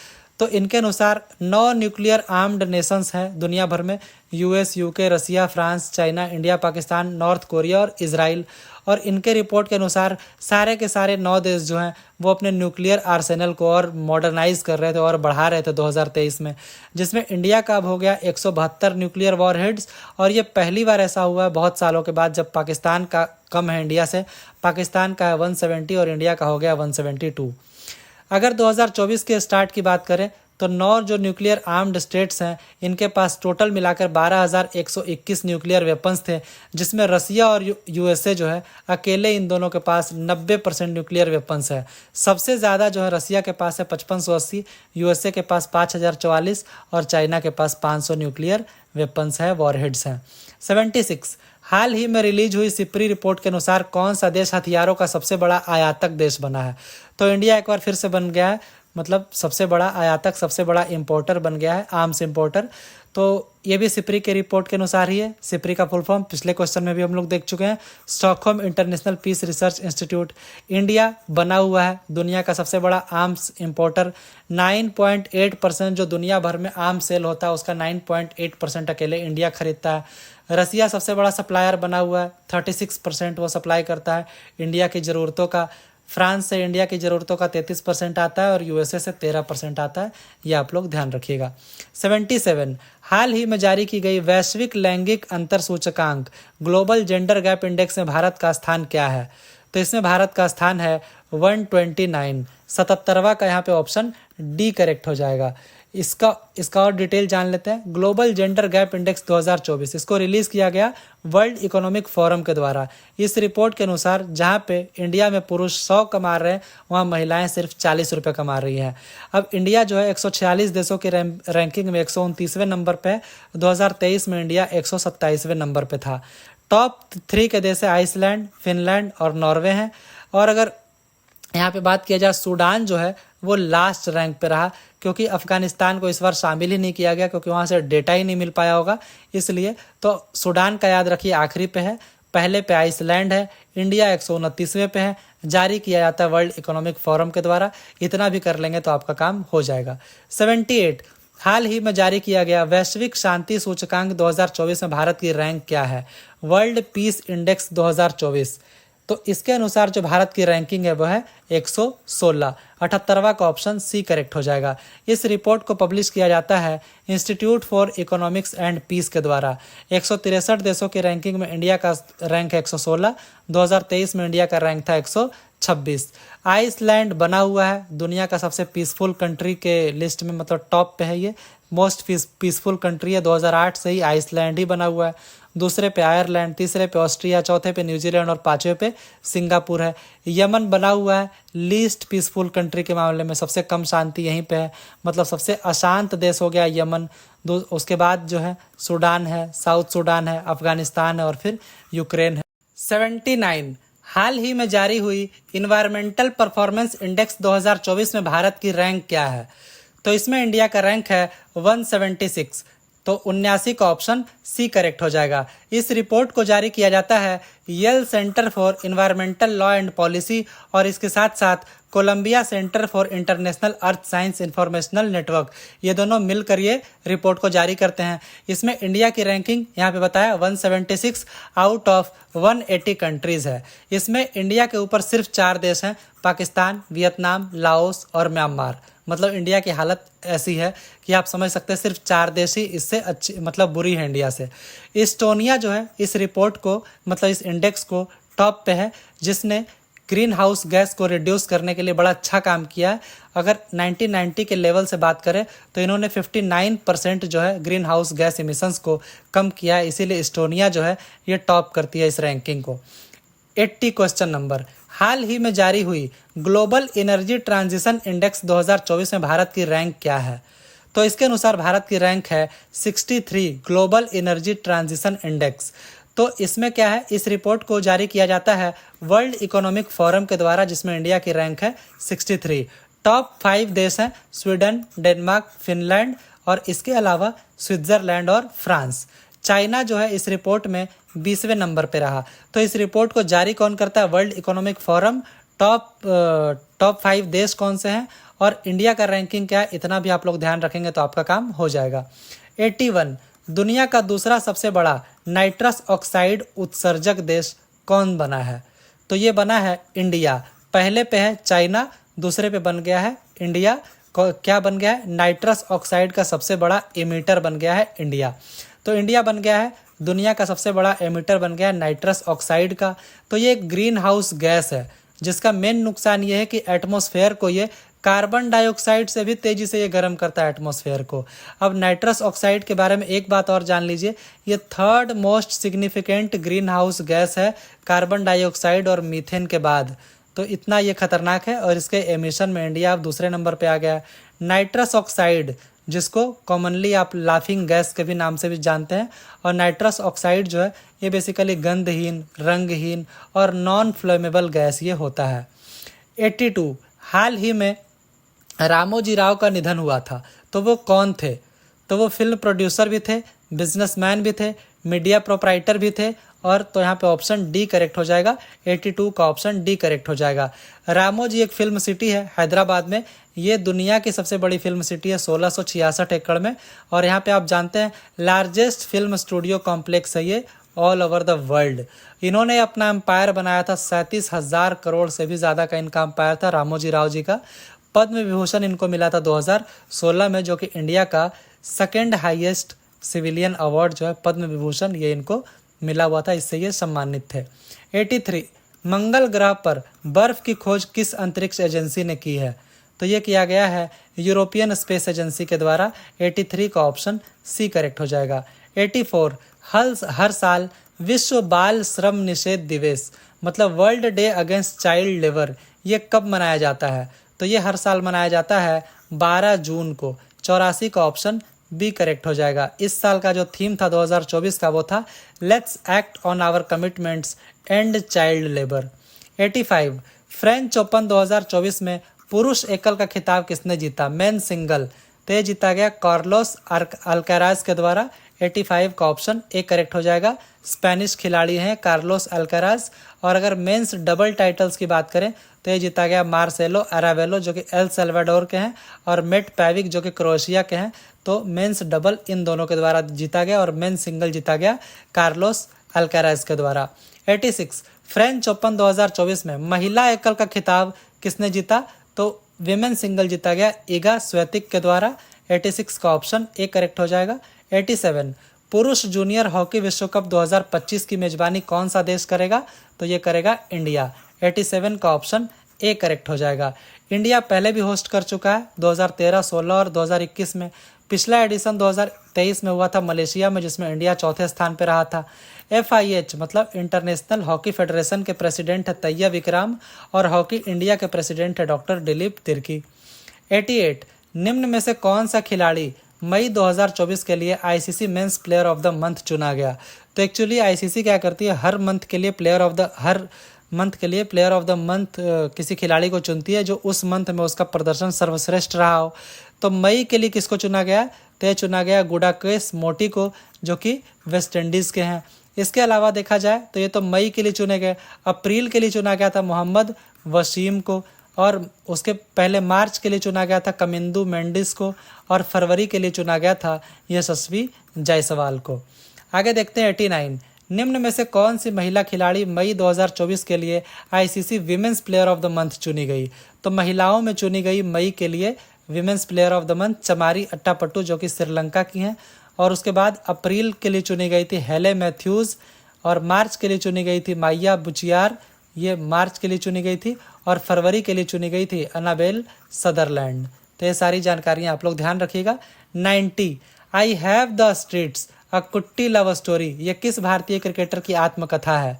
तो इनके अनुसार 9 न्यूक्लियर आर्म्ड नेशंस हैं दुनिया भर में, US, UK, Russia, France, China, India, Pakistan, North Korea और इजराइल। और इनके रिपोर्ट के अनुसार सारे के सारे 9 देश जो हैं वो अपने न्यूक्लियर आर्सेनल को और मॉडर्नाइज कर रहे थे और बढ़ा रहे थे 2023 में, जिसमें इंडिया का अब हो गया 172 न्यूक्लियर वॉरहेड्स। और ये पहली बार ऐसा हुआ है बहुत सालों के बाद जब पाकिस्तान का कम है इंडिया से। पाकिस्तान का है 170 और इंडिया का हो गया 172। अगर 2024 के स्टार्ट की बात करें तो 9 जो न्यूक्लियर आर्म्ड स्टेट्स हैं इनके पास टोटल मिलाकर 12,121 न्यूक्लियर वेपन्स थे, जिसमें रसिया और यूएसए जो है अकेले इन दोनों के पास 90% न्यूक्लियर वेपन्स है। सबसे ज़्यादा जो है रसिया के पास है 5580, यूएसए के पास 5044 और चाइना के पास 500 न्यूक्लियर वेपन्स है, वॉरहेड्स हैं। 76 हाल ही में रिलीज हुई सिप्री रिपोर्ट के अनुसार कौन सा देश हथियारों का सबसे बड़ा आयातक देश बना है? तो इंडिया एक बार फिर से बन गया है। मतलब सबसे बड़ा आयातक, सबसे बड़ा इंपोर्टर बन गया है, आर्म्स इंपोर्टर। तो ये भी सिप्री के रिपोर्ट के अनुसार ही है। सिप्री का फुल फॉर्म पिछले क्वेश्चन में भी हम लोग देख चुके हैं, Stockholm International Peace Research Institute. India बना हुआ है दुनिया का सबसे बड़ा आर्म्स इंपोर्टर। 9.8% जो दुनिया भर में आर्म्स सेल होता है उसका 9.8% अकेले इंडिया खरीदता है। रसिया सबसे बड़ा सप्लायर बना हुआ है, 36% वो सप्लाई करता है इंडिया की ज़रूरतों का। फ्रांस से इंडिया की ज़रूरतों का 33% आता है और यूएसए से 13% आता है, ये आप लोग ध्यान रखिएगा। 77 हाल ही में जारी की गई वैश्विक लैंगिक अंतर सूचकांक ग्लोबल जेंडर गैप इंडेक्स में भारत का स्थान क्या है? तो इसमें भारत का स्थान है 129, 77वां का यहाँ पे ऑप्शन डी करेक्ट हो जाएगा। इसका और डिटेल जान लेते हैं। ग्लोबल जेंडर गैप इंडेक्स 2024 इसको रिलीज़ किया गया वर्ल्ड इकोनॉमिक फोरम के द्वारा। इस रिपोर्ट के अनुसार जहाँ पे इंडिया में पुरुष 100 कमा रहे हैं वहाँ महिलाएं सिर्फ 40 रुपये कमा रही हैं। अब इंडिया जो है 146 देशों के रैंकिंग में 129वें नंबर पे है। 2023 में इंडिया 127वें नंबर पे था। टॉप 3 के देश है आइसलैंड, फिनलैंड और नॉर्वे हैं। और अगर यहाँ पे बात किया जाए, सूडान जो है वो लास्ट रैंक पे रहा, क्योंकि अफगानिस्तान को इस बार शामिल ही नहीं किया गया, क्योंकि वहाँ से डेटा ही नहीं मिल पाया होगा इसलिए। तो सूडान का याद रखिए आखिरी पे है, पहले पे आइसलैंड है। इंडिया 129वें पे है, जारी किया जाता है वर्ल्ड इकोनॉमिक फोरम के द्वारा। इतना भी कर लेंगे तो आपका काम हो जाएगा। 78 हाल ही में जारी किया गया वैश्विक शांति सूचकांक 2024 में भारत की रैंक क्या है? World peace index 2024। तो इसके अनुसार जो भारत की रैंकिंग है वो है 116। 78वां का ऑप्शन सी करेक्ट हो जाएगा। इस रिपोर्ट को पब्लिश किया जाता है Institute for Economics and Peace के द्वारा। 163 देशों की रैंकिंग में इंडिया का रैंक है 116। 2023 में इंडिया का रैंक था 126। आइसलैंड बना हुआ है दुनिया का सबसे पीसफुल कंट्री के लिस्ट में, मतलब टॉप पे है ये, मोस्ट पीसफुल कंट्री है। 2008 से ही आइसलैंड ही बना हुआ है। दूसरे पे आयरलैंड, तीसरे पे ऑस्ट्रिया, चौथे पे न्यूजीलैंड और पांचवें पे सिंगापुर है। यमन बना हुआ है लीस्ट पीसफुल कंट्री के मामले में, सबसे कम शांति यहीं पे है, मतलब सबसे अशांत देश हो गया यमन। उसके बाद जो है सूडान है, साउथ सूडान है, अफगानिस्तान है और फिर यूक्रेन है। 79 हाल ही में जारी हुई इन्वायरमेंटल परफॉर्मेंस इंडेक्स 2024 में भारत की रैंक क्या है? तो इसमें इंडिया का रैंक है 176। तो 79 का ऑप्शन सी करेक्ट हो जाएगा। इस रिपोर्ट को जारी किया जाता है Yale Center for Environmental Law and Policy और इसके साथ साथ Columbia Center for International Earth Science Informational Network, ये दोनों मिलकर ये रिपोर्ट को जारी करते हैं। इसमें इंडिया की रैंकिंग यहाँ पे बताया 176 आउट ऑफ 180 कंट्रीज़ है। इसमें इंडिया के ऊपर सिर्फ 4 देश हैं, पाकिस्तान, वियतनाम, लाओस और म्यांमार। मतलब इंडिया की हालत ऐसी है कि आप समझ सकते हैं सिर्फ 4 देश ही इससे अच्छी, मतलब बुरी है इंडिया से। इस्टोनिया जो है इस रिपोर्ट को, मतलब इस इंडेक्स को टॉप पे है, जिसने ग्रीन हाउस गैस को रिड्यूस करने के लिए बड़ा अच्छा काम किया है। अगर 1990 के लेवल से बात करें तो इन्होंने 59% जो है ग्रीन हाउस गैस इमिशंस को कम किया है, इसीलिए इस्टोनिया जो है ये टॉप करती है इस रैंकिंग को। 80 क्वेश्चन नंबर, हाल ही में जारी हुई ग्लोबल एनर्जी ट्रांजिशन इंडेक्स 2024 में भारत की रैंक क्या है? तो इसके अनुसार भारत की रैंक है 63 ग्लोबल एनर्जी ट्रांजिशन इंडेक्स। तो इसमें क्या है, इस रिपोर्ट को जारी किया जाता है वर्ल्ड इकोनॉमिक फोरम के द्वारा, जिसमें इंडिया की रैंक है 63। टॉप 5 देश हैं स्वीडन, डेनमार्क, फिनलैंड और इसके अलावा स्विट्जरलैंड और फ्रांस। चाइना जो है इस रिपोर्ट में 20वें नंबर पे रहा। तो इस रिपोर्ट को जारी कौन करता है? World economic forum. टॉप 5 देश कौन से हैं और इंडिया का रैंकिंग क्या है, इतना भी आप लोग ध्यान रखेंगे तो आपका काम हो जाएगा। 81 दुनिया का दूसरा सबसे बड़ा नाइट्रस ऑक्साइड उत्सर्जक देश कौन बना है? तो ये बना है इंडिया। पहले पे है चाइना, दूसरे पे बन गया है इंडिया। क्या बन गया है? नाइट्रस ऑक्साइड का सबसे बड़ा एमिटर बन गया है इंडिया। तो इंडिया बन गया है दुनिया का सबसे बड़ा एमिटर, बन गया है नाइट्रस ऑक्साइड का। तो ये एक ग्रीन हाउस गैस है जिसका मेन नुकसान ये है कि एटमॉस्फेयर को ये कार्बन डाइऑक्साइड से भी तेजी से ये गर्म करता है एटमॉस्फेयर को। अब नाइट्रस ऑक्साइड के बारे में एक बात और जान लीजिए, ये 3rd most significant green house gas है कार्बन डाइऑक्साइड और मीथेन के बाद। तो इतना ये खतरनाक है और इसके एमिशन में इंडिया अब दूसरे नंबर पे आ गया है। नाइट्रस ऑक्साइड, जिसको कॉमनली आप लाफिंग गैस के भी नाम से भी जानते हैं, और नाइट्रस ऑक्साइड जो है ये बेसिकली गंधहीन, रंगहीन और नॉन फ्लेमेबल गैस ये होता है। 82 हाल ही में रामोजी राव का निधन हुआ था, तो वो कौन थे? तो वो फिल्म प्रोड्यूसर भी थे, बिजनेसमैन भी थे, मीडिया प्रोपराइटर भी थे, और तो यहाँ पे ऑप्शन डी करेक्ट हो जाएगा। 82 का ऑप्शन डी करेक्ट हो जाएगा। रामोजी एक फिल्म सिटी है हैदराबाद में। ये दुनिया की सबसे बड़ी फिल्म सिटी है, 1666 एकड़ में। और यहाँ पे आप जानते हैं लार्जेस्ट फिल्म स्टूडियो कॉम्प्लेक्स है ये ऑल ओवर द वर्ल्ड। इन्होंने अपना एम्पायर बनाया था, 37,000 करोड़ से भी ज़्यादा का इनका एम्पायर था रामोजी राव जी का। पद्म विभूषण इनको मिला था 2016 में, जो कि इंडिया का सेकेंड हाईएस्ट सिविलियन अवार्ड जो है पद्म विभूषण, ये इनको मिला हुआ था, इससे ये सम्मानित थे। 83 मंगल ग्रह पर बर्फ की खोज किस अंतरिक्ष एजेंसी ने की है? तो ये किया गया है यूरोपियन स्पेस एजेंसी के द्वारा। 83 का ऑप्शन सी करेक्ट हो जाएगा। 84 हर साल विश्व बाल श्रम निषेध दिवस मतलब world day against child labour, ये कब मनाया जाता है? तो ये हर साल मनाया जाता है 12 जून को। 84 का ऑप्शन बी करेक्ट हो जाएगा। इस साल का जो थीम था 2024 का, वो था let's act on our commitments end child labour. 85 French Open 2024 में पुरुष एकल का खिताब किसने जीता? मेन सिंगल, तो ये जीता गया कार्लोस अल्काराज के द्वारा। 85 का ऑप्शन ए करेक्ट हो जाएगा। स्पेनिश खिलाड़ी हैं कार्लोस अल्काराज। और अगर मेंस डबल टाइटल्स की बात करें तो ये जीता गया मार्सेलो अरावेलो जो कि एल सल्वाडोर के हैं, और मेट पैविक जो कि क्रोएशिया के हैं। तो मेंस डबल इन दोनों के द्वारा जीता गया, और मेन सिंगल जीता गया कार्लोस अल्काराज के द्वारा। 86 फ्रेंच ओपन 2024 में महिला एकल का खिताब किसने जीता? तो विमेन सिंगल जीता गया ईगा स्वेतिक के द्वारा। 86 का ऑप्शन ए करेक्ट हो जाएगा। 87 पुरुष जूनियर हॉकी विश्व कप 2025 की मेजबानी कौन सा देश करेगा? तो ये करेगा इंडिया। 87 का ऑप्शन ए करेक्ट हो जाएगा। इंडिया पहले भी होस्ट कर चुका है 2013, 16 और 2021 में। पिछला एडिशन 2023 में हुआ था मलेशिया में, जिसमें इंडिया चौथे स्थान पर रहा था। FIH मतलब इंटरनेशनल हॉकी फेडरेशन के प्रेसिडेंट है तैयब इकराम, और हॉकी इंडिया के प्रेसिडेंट है डॉक्टर दिलीप तिर्की। 88 निम्न में से कौन सा खिलाड़ी मई 2024 के लिए ICC men's player of the month चुना गया? तो एक्चुअली ICC क्या करती है, हर मंथ के लिए प्लेयर ऑफ द मंथ किसी खिलाड़ी को चुनती है जो उस मंथ में उसका प्रदर्शन सर्वश्रेष्ठ रहा हो। तो मई के लिए किसको चुना गया? तो ये चुना गया गुडाकेश मोटी को, जो कि वेस्ट इंडीज़ के हैं। इसके अलावा देखा जाए तो ये तो मई के लिए चुने गए। अप्रैल के लिए चुना गया था मोहम्मद वसीम को, और उसके पहले मार्च के लिए चुना गया था कमिंदू मेंडिस को, और फरवरी के लिए चुना गया था यशस्वी जायसवाल को। आगे देखते हैं 89 निम्न में से कौन सी महिला खिलाड़ी मई 2024 के लिए ICC women's player of the month चुनी गई? तो महिलाओं में चुनी गई मई के लिए women's player of the month Chamari Athapaththu जो कि श्रीलंका की हैं, और उसके बाद अप्रैल के लिए चुनी गई थी हेले मैथ्यूज़, और मार्च के लिए चुनी गई थी माइया बुचियार, ये मार्च के लिए चुनी गई थी, और फरवरी के लिए चुनी गई थी अनाबेल सदरलैंड। तो ये सारी जानकारियाँ आप लोग ध्यान रखिएगा। 90 आई हैव द स्ट्रीट्स अ कुट्टी लव स्टोरी, ये किस भारतीय क्रिकेटर की आत्मकथा है?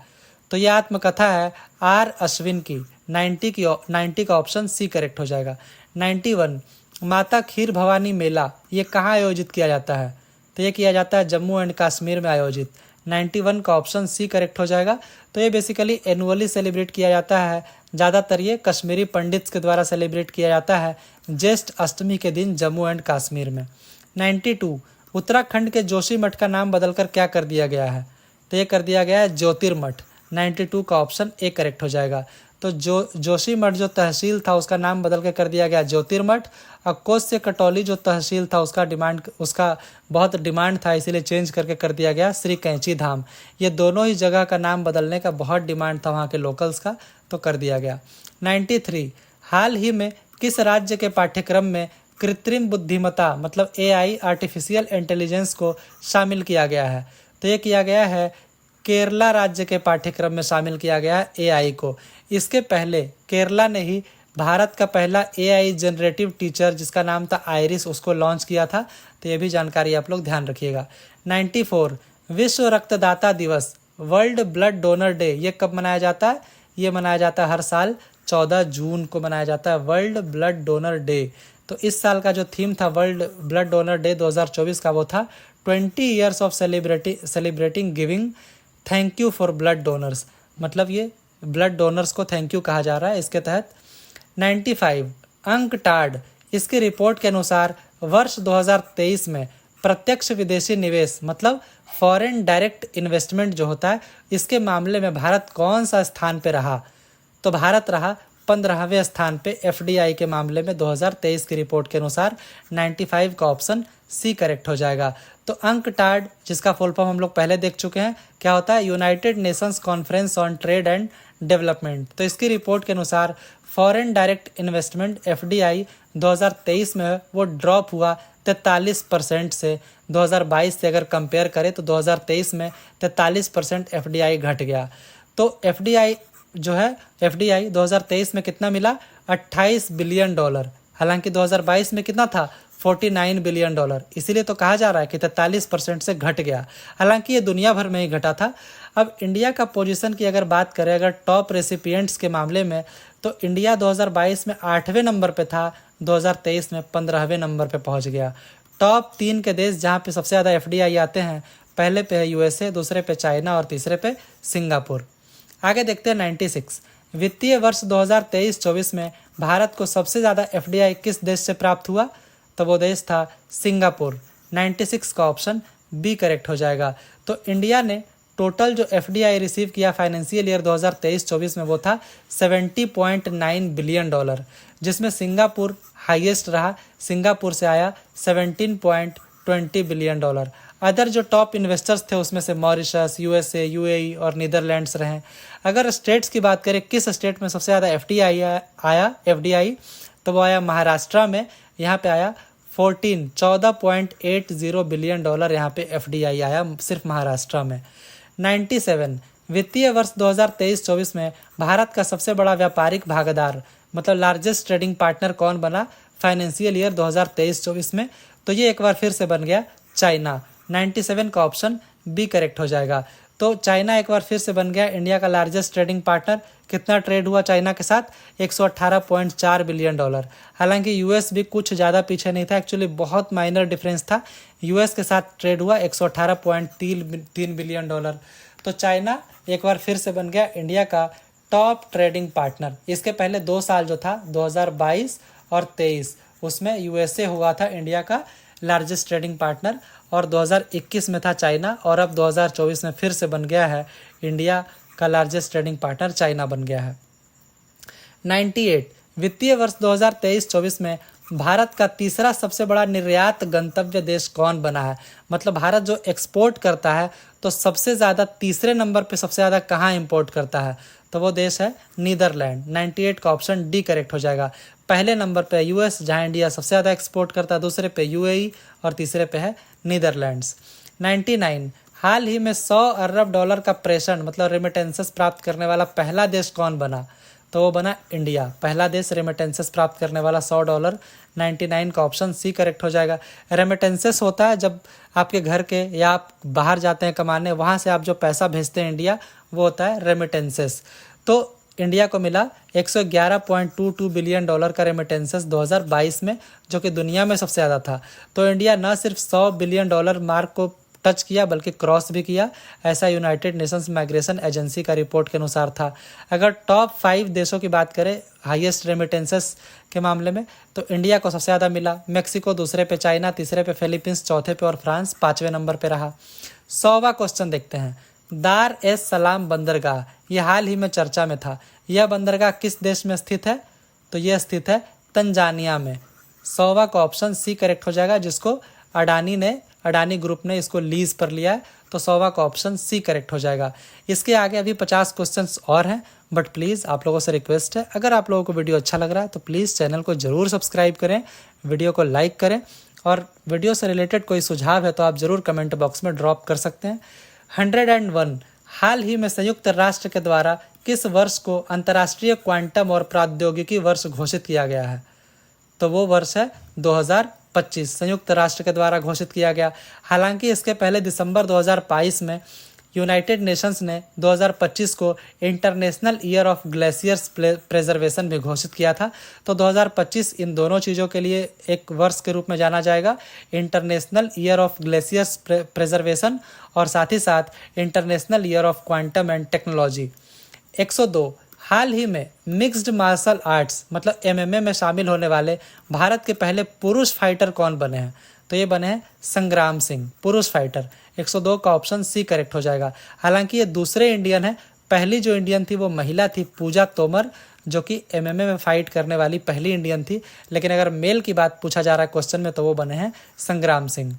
तो ये आत्मकथा है R अश्विन की। 90 का ऑप्शन सी करेक्ट हो जाएगा। 91 माता खीर भवानी मेला ये कहाँ आयोजित किया जाता है? तो ये किया जाता है जम्मू एंड कश्मीर में आयोजित। 91 का ऑप्शन सी करेक्ट हो जाएगा। तो ये बेसिकली एनुअली सेलिब्रेट किया जाता है, ज़्यादातर ये कश्मीरी पंडित्स के द्वारा सेलिब्रेट किया जाता है ज्येष्ठ अष्टमी के दिन जम्मू एंड कश्मीर में। 92 उत्तराखंड के जोशीमठ का नाम बदलकर क्या कर दिया गया है? तो ये कर दिया गया है ज्योतिर्मठ। 92 का ऑप्शन ए करेक्ट हो जाएगा। तो जोशीमठ जो तहसील था उसका नाम बदल के कर दिया गया ज्योतिर्मठ। अकोस्य कटौली जो तहसील था उसका बहुत डिमांड था, इसीलिए चेंज करके कर दिया गया श्री कैंची धाम। ये दोनों ही जगह का नाम बदलने का बहुत डिमांड था वहाँ के लोकल्स का, तो कर दिया गया। 93 हाल ही में किस राज्य के पाठ्यक्रम में कृत्रिम बुद्धिमत्ता मतलब AI आर्टिफिशियल इंटेलिजेंस को शामिल किया गया है? तो ये किया गया है केरला राज्य के पाठ्यक्रम में शामिल किया गया है AI को। इसके पहले केरला ने ही भारत का पहला AI जनरेटिव टीचर जिसका नाम था आयरिस उसको लॉन्च किया था। तो ये भी जानकारी आप लोग ध्यान रखिएगा। 94 विश्व रक्तदाता दिवस वर्ल्ड ब्लड डोनर डे ये कब मनाया जाता है? ये मनाया जाता है हर साल 14 जून को मनाया जाता है वर्ल्ड ब्लड डोनर डे। तो इस साल का जो थीम था वर्ल्ड ब्लड डोनर डे 2024 का वो था 20 years of celebrating giving thank you for blood donors, मतलब ये ब्लड डोनर्स को थैंक यू कहा जा रहा है इसके तहत। 95 अंकटाड इसकी रिपोर्ट के अनुसार वर्ष 2023 में प्रत्यक्ष विदेशी निवेश मतलब फॉरेन डायरेक्ट इन्वेस्टमेंट जो होता है, इसके मामले में भारत कौन सा स्थान पे रहा? तो भारत रहा 15वें स्थान पे एफडीआई के मामले में 2023 की रिपोर्ट के अनुसार। 95 का ऑप्शन सी करेक्ट हो जाएगा। तो अंकटाड, जिसका फुल फॉर्म हम लोग पहले देख चुके हैं, क्या होता है? United Nations conference on trade and development. तो इसकी रिपोर्ट के अनुसार फॉरेन डायरेक्ट इन्वेस्टमेंट एफडीआई 2023 में वो ड्रॉप हुआ 43% से। 2022 से अगर कंपेयर करें तो 2023 में 43% एफडीआई घट गया। तो एफडीआई जो है, एफडीआई 2023 में कितना मिला? 28 बिलियन डॉलर। हालांकि 2022 में कितना था? 49 बिलियन डॉलर। इसीलिए तो कहा जा रहा है कि 43% से घट गया। हालांकि ये दुनिया भर में ही घटा था। अब इंडिया का पोजीशन की अगर बात करें, अगर टॉप रेसिपिएंट्स के मामले में, तो इंडिया 2022 में 8वें नंबर पे था, 2023 में 15वें नंबर पे पहुंच गया। टॉप 3 के देश जहां पे सबसे ज़्यादा एफडीआई आते हैं, पहले पे है यूएसए, दूसरे पे चाइना और तीसरे पे सिंगापुर। आगे देखते हैं 96। वित्तीय वर्ष 2023-24 में भारत को सबसे ज़्यादा एफडीआई किस देश से प्राप्त हुआ? तो वो देश था सिंगापुर। 96 का ऑप्शन बी करेक्ट हो जाएगा। तो इंडिया ने टोटल जो एफडीआई रिसीव किया फाइनेंशियल ईयर 2023-24 में, वो था 70.9 बिलियन डॉलर, जिसमें सिंगापुर हाईएस्ट रहा। सिंगापुर से आया 17.20 बिलियन डॉलर। अदर जो टॉप इन्वेस्टर्स थे उसमें से मॉरिशस, यूएसए, यूएई और नीदरलैंड्स रहे। अगर स्टेट्स की बात करें, किस स्टेट में सबसे ज़्यादा एफडीआई, तो वो आया महाराष्ट्र में। यहाँ पे आया 14.80 बिलियन डॉलर यहाँ पे एफडीआई आया सिर्फ महाराष्ट्र में। 97। वित्तीय वर्ष 2023-24 में भारत का सबसे बड़ा व्यापारिक भागीदार मतलब लार्जेस्ट ट्रेडिंग पार्टनर कौन बना फाइनेंशियल ईयर 2023-24 में? तो ये एक बार फिर से बन गया चाइना। 97 का ऑप्शन बी करेक्ट हो जाएगा। तो चाइना एक बार फिर से बन गया इंडिया का लार्जेस्ट ट्रेडिंग पार्टनर। कितना ट्रेड हुआ चाइना के साथ? 118.4 बिलियन डॉलर। हालांकि यूएस भी कुछ ज़्यादा पीछे नहीं था, एक्चुअली बहुत माइनर डिफरेंस था। यूएस के साथ ट्रेड हुआ 118.3 बिलियन डॉलर। तो चाइना एक बार फिर से बन गया इंडिया का टॉप ट्रेडिंग पार्टनर। इसके पहले 2 साल जो था 2022 और 23, उसमें यूएसए हुआ था इंडिया का लार्जेस्ट ट्रेडिंग पार्टनर, और 2021 में था चाइना, और अब 2024 में फिर से बन गया है इंडिया का लार्जेस्ट ट्रेडिंग पार्टनर चाइना बन गया है। 98। वित्तीय वर्ष 2023-24 में भारत का तीसरा सबसे बड़ा निर्यात गंतव्य देश कौन बना है? मतलब भारत जो एक्सपोर्ट करता है, तो सबसे ज़्यादा तीसरे नंबर पे सबसे ज़्यादा कहाँ इंपोर्ट करता है? तो वो देश है नीदरलैंड। 98 का ऑप्शन डी करेक्ट हो जाएगा। पहले नंबर पे यूएस, जहाँ इंडिया सबसे ज़्यादा एक्सपोर्ट करता है, दूसरे पे यूएई और तीसरे पे है नीदरलैंड्स। 99। हाल ही में 100 अरब डॉलर का प्रेषण मतलब रेमिटेंसेस प्राप्त करने वाला पहला देश कौन बना? तो वो बना इंडिया, पहला देश रेमिटेंसेस प्राप्त करने वाला $100। 99 का ऑप्शन सी करेक्ट हो जाएगा। रेमिटेंसेस होता है जब आपके घर के या आप बाहर जाते हैं कमाने, वहाँ से आप जो पैसा भेजते हैं इंडिया, वो होता है रेमिटेंसेस। तो इंडिया को मिला 111.22 बिलियन डॉलर का रेमिटेंसेस 2022 में, जो कि दुनिया में सबसे ज़्यादा था। तो इंडिया न सिर्फ 100 बिलियन डॉलर मार्क को टच किया बल्कि क्रॉस भी किया, ऐसा यूनाइटेड नेशंस माइग्रेशन एजेंसी का रिपोर्ट के अनुसार था। अगर टॉप 5 देशों की बात करें हाईएस्ट रेमिटेंसेस के मामले में, तो इंडिया को सबसे ज़्यादा मिला, मैक्सिको दूसरे पे, चाइना तीसरे पे, फिलीपींस चौथे पे और फ्रांस 5वें नंबर पे रहा। 100वां क्वेश्चन देखते हैं। दार एस सलाम बंदरगाह, ये हाल ही में चर्चा में था। यह बंदरगाह किस देश में स्थित है? तो यह स्थित है तंजानिया में। 100वां का ऑप्शन सी करेक्ट हो जाएगा, जिसको अडानी ग्रुप ने इसको लीज पर लिया है। तो 100वां का ऑप्शन सी करेक्ट हो जाएगा। इसके आगे अभी 50 क्वेश्चंस और हैं, बट प्लीज़ आप लोगों से रिक्वेस्ट है, अगर आप लोगों को वीडियो अच्छा लग रहा है तो प्लीज़ चैनल को ज़रूर सब्सक्राइब करें, वीडियो को लाइक करें, और वीडियो से रिलेटेड कोई सुझाव है तो आप ज़रूर कमेंट बॉक्स में ड्रॉप कर सकते हैं। 101। हाल ही में संयुक्त राष्ट्र के द्वारा किस वर्ष को अंतर्राष्ट्रीय क्वांटम और प्रौद्योगिकी वर्ष घोषित किया गया है? तो वो वर्ष है 2025, संयुक्त राष्ट्र के द्वारा घोषित किया गया। हालांकि इसके पहले दिसंबर 2022 में यूनाइटेड नेशंस ने 2025 को international year of glaciers preservation भी घोषित किया था। तो 2025 इन दोनों चीज़ों के लिए एक वर्ष के रूप में जाना जाएगा, international year of glaciers preservation और साथ ही साथ international year of quantum and technology. 102। हाल ही में मिक्स्ड मार्शल आर्ट्स मतलब MMA में शामिल होने वाले भारत के पहले पुरुष फाइटर कौन बने हैं? तो ये बने हैं संग्राम सिंह, पुरुष फाइटर। 102 का ऑप्शन सी करेक्ट हो जाएगा। हालांकि ये दूसरे इंडियन है, पहली जो इंडियन थी वो महिला थी पूजा तोमर, जो कि MMA में फाइट करने वाली पहली इंडियन थी। लेकिन अगर मेल की बात पूछा जा रहा है क्वेश्चन में तो वो बने हैं संग्राम सिंह।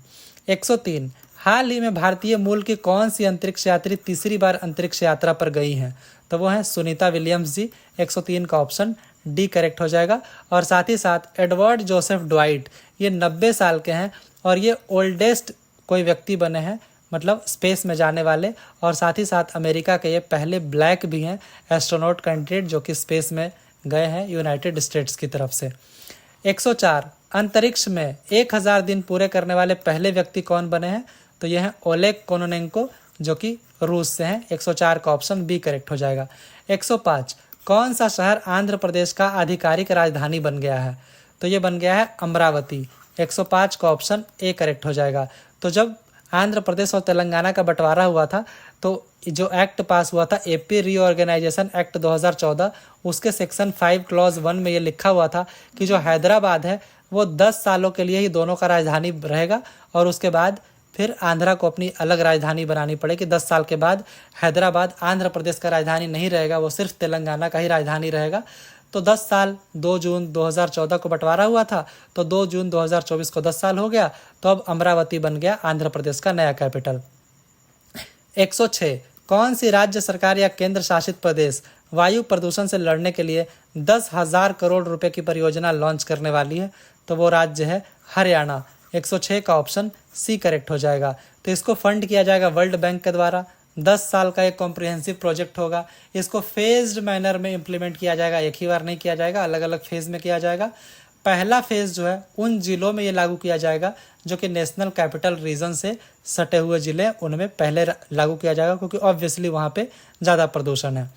103 हाल ही में भारतीय मूल की कौन सी अंतरिक्ष यात्री तीसरी बार अंतरिक्ष यात्रा पर गई हैं? तो वो हैं सुनीता विलियम्स जी। 103 का ऑप्शन डी करेक्ट हो जाएगा। और साथ ही साथ एडवर्ड जोसेफ ड्वाइट, ये 90 साल के हैं और ये ओल्डेस्ट कोई व्यक्ति बने हैं मतलब स्पेस में जाने वाले। और साथ ही साथ अमेरिका के ये पहले ब्लैक भी हैं एस्ट्रोनॉट कैंडिडेट जो कि स्पेस में गए हैं यूनाइटेड स्टेट्स की तरफ से। 104 अंतरिक्ष में 1000 दिन पूरे करने वाले पहले व्यक्ति कौन बने हैं? तो ये हैं ओलेग कोनोनेंको जो कि रूस से हैं। 104 का ऑप्शन बी करेक्ट हो जाएगा। 105 कौन सा शहर आंध्र प्रदेश का आधिकारिक राजधानी बन गया है? तो ये बन गया है अमरावती। 105 का ऑप्शन ए करेक्ट हो जाएगा। तो जब आंध्र प्रदेश और तेलंगाना का बंटवारा हुआ था तो जो एक्ट पास हुआ था AP रीऑर्गेनाइजेशन एक्ट 2014, उसके सेक्शन 5 क्लॉज 1 में ये लिखा हुआ था कि जो हैदराबाद है वो 10 सालों के लिए ही दोनों का राजधानी रहेगा और उसके बाद फिर आंध्रा को अपनी अलग राजधानी बनानी पड़ेगी। 10 साल के बाद हैदराबाद आंध्र प्रदेश का राजधानी नहीं रहेगा, वो सिर्फ तेलंगाना का ही राजधानी रहेगा। तो 10 साल 2 जून 2014 को बंटवारा हुआ था तो 2 जून 2024 को 10 साल हो गया, तो अब अमरावती बन गया आंध्र प्रदेश का नया कैपिटल। 106 कौन सी राज्य सरकार या केंद्र शासित प्रदेश वायु प्रदूषण से लड़ने के लिए 10,000 करोड़ रुपए की परियोजना लॉन्च करने वाली है? तो वो राज्य है हरियाणा। 106 का ऑप्शन सी करेक्ट हो जाएगा। तो इसको फंड किया जाएगा वर्ल्ड बैंक के द्वारा। 10 साल का एक कॉम्प्रिहेंसिव प्रोजेक्ट होगा। इसको फेज्ड मैनर में इम्प्लीमेंट किया जाएगा, एक ही बार नहीं किया जाएगा, अलग अलग फेज में किया जाएगा। पहला फेज जो है उन जिलों में ये लागू किया जाएगा जो कि नेशनल कैपिटल रीजन से सटे हुए जिले उनमें पहले लागू किया जाएगा क्योंकि ऑब्वियसली वहाँ पे ज़्यादा प्रदूषण है।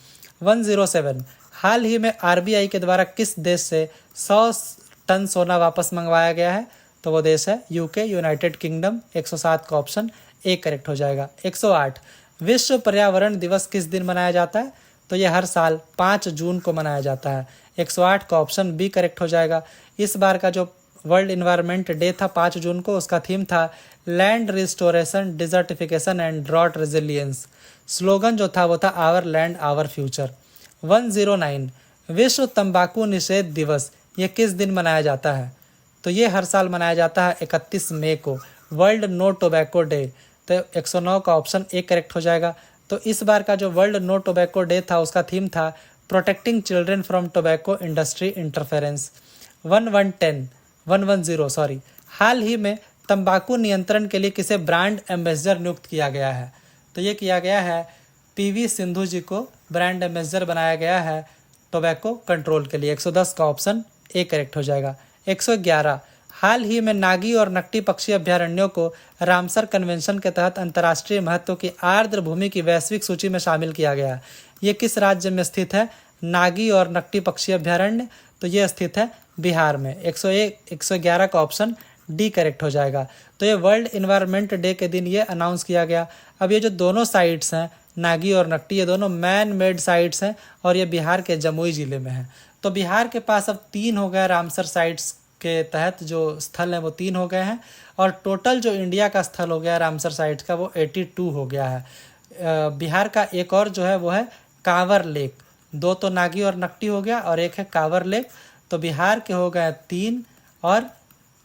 107 हाल ही में RBI के द्वारा किस देश से 100 टन सोना वापस मंगवाया गया है? तो वो देश है UK, यूनाइटेड किंगडम। 107 का ऑप्शन ए करेक्ट हो जाएगा। 108 विश्व पर्यावरण दिवस किस दिन मनाया जाता है? तो ये हर साल 5 जून को मनाया जाता है। 108 का ऑप्शन बी करेक्ट हो जाएगा। इस बार का जो वर्ल्ड इन्वायरमेंट डे था 5 जून को, उसका थीम था land restoration, desertification and drought resilience. Slogan जो था वो था आवर लैंड आवर फ्यूचर। 109 विश्व तंबाकू निषेध दिवस ये किस दिन मनाया जाता है? तो ये हर साल मनाया जाता है 31 मई को, वर्ल्ड नो टोबैको डे। तो 109 का ऑप्शन ए करेक्ट हो जाएगा। तो इस बार का जो वर्ल्ड नो टोबैको डे था उसका थीम था protecting children from tobacco industry interference. 110 हाल ही में तंबाकू नियंत्रण के लिए किसे ब्रांड एम्बेसडर नियुक्त किया गया है? तो ये किया गया है PV सिंधु जी को ब्रांड एम्बेसडर बनाया गया है टोबैको कंट्रोल के लिए। 110 का ऑप्शन ए करेक्ट हो जाएगा। 111 हाल ही में नागी और नकटी पक्षी अभ्यारण्यों को रामसर कन्वेंशन के तहत अंतर्राष्ट्रीय महत्व की आर्द्र भूमि की वैश्विक सूची में शामिल किया गया है। ये किस राज्य में स्थित है नागी और नकटी पक्षी अभ्यारण्य? तो ये स्थित है बिहार में। 111 का ऑप्शन डी करेक्ट हो जाएगा। तो ये वर्ल्ड इन्वायरमेंट डे के दिन ये अनाउंस किया गया। अब ये जो दोनों साइट्स हैं नागी और नकटी, ये दोनों मैन मेड साइट्स हैं और ये बिहार के जमुई जिले में हैं। तो बिहार के पास अब 3 हो गए, रामसर साइट्स के तहत जो स्थल हैं वो 3 हो गए हैं और टोटल जो इंडिया का स्थल हो गया रामसर साइट्स का वो 82 हो गया है। बिहार का एक और जो है वो है कांवर लेक। 2 तो नागी और नकटी हो गया और एक है कांवर लेक। तो बिहार के हो गए 3 और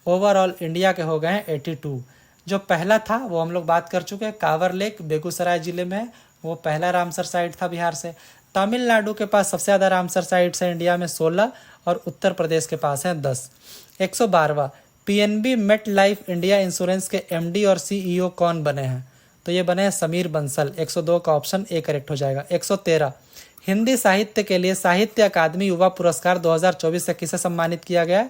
ओवरऑल इंडिया के हो गए हैं 82। जो पहला था वो हम लोग बात कर चुके हैं, कांवर लेक बेगूसराय जिले में है, वो पहला रामसर साइट था बिहार से। तमिलनाडु के पास सबसे ज़्यादा रामसर साइट्स हैं इंडिया में 16 और उत्तर प्रदेश के पास हैं 10। 112 PNB Met Life India Insurance के MD और CEO कौन बने हैं? तो ये बने हैं समीर बंसल। 102 का ऑप्शन ए करेक्ट हो जाएगा। 113 हिंदी साहित्य के लिए साहित्य अकादमी युवा पुरस्कार 2024 से किसे सम्मानित किया गया है?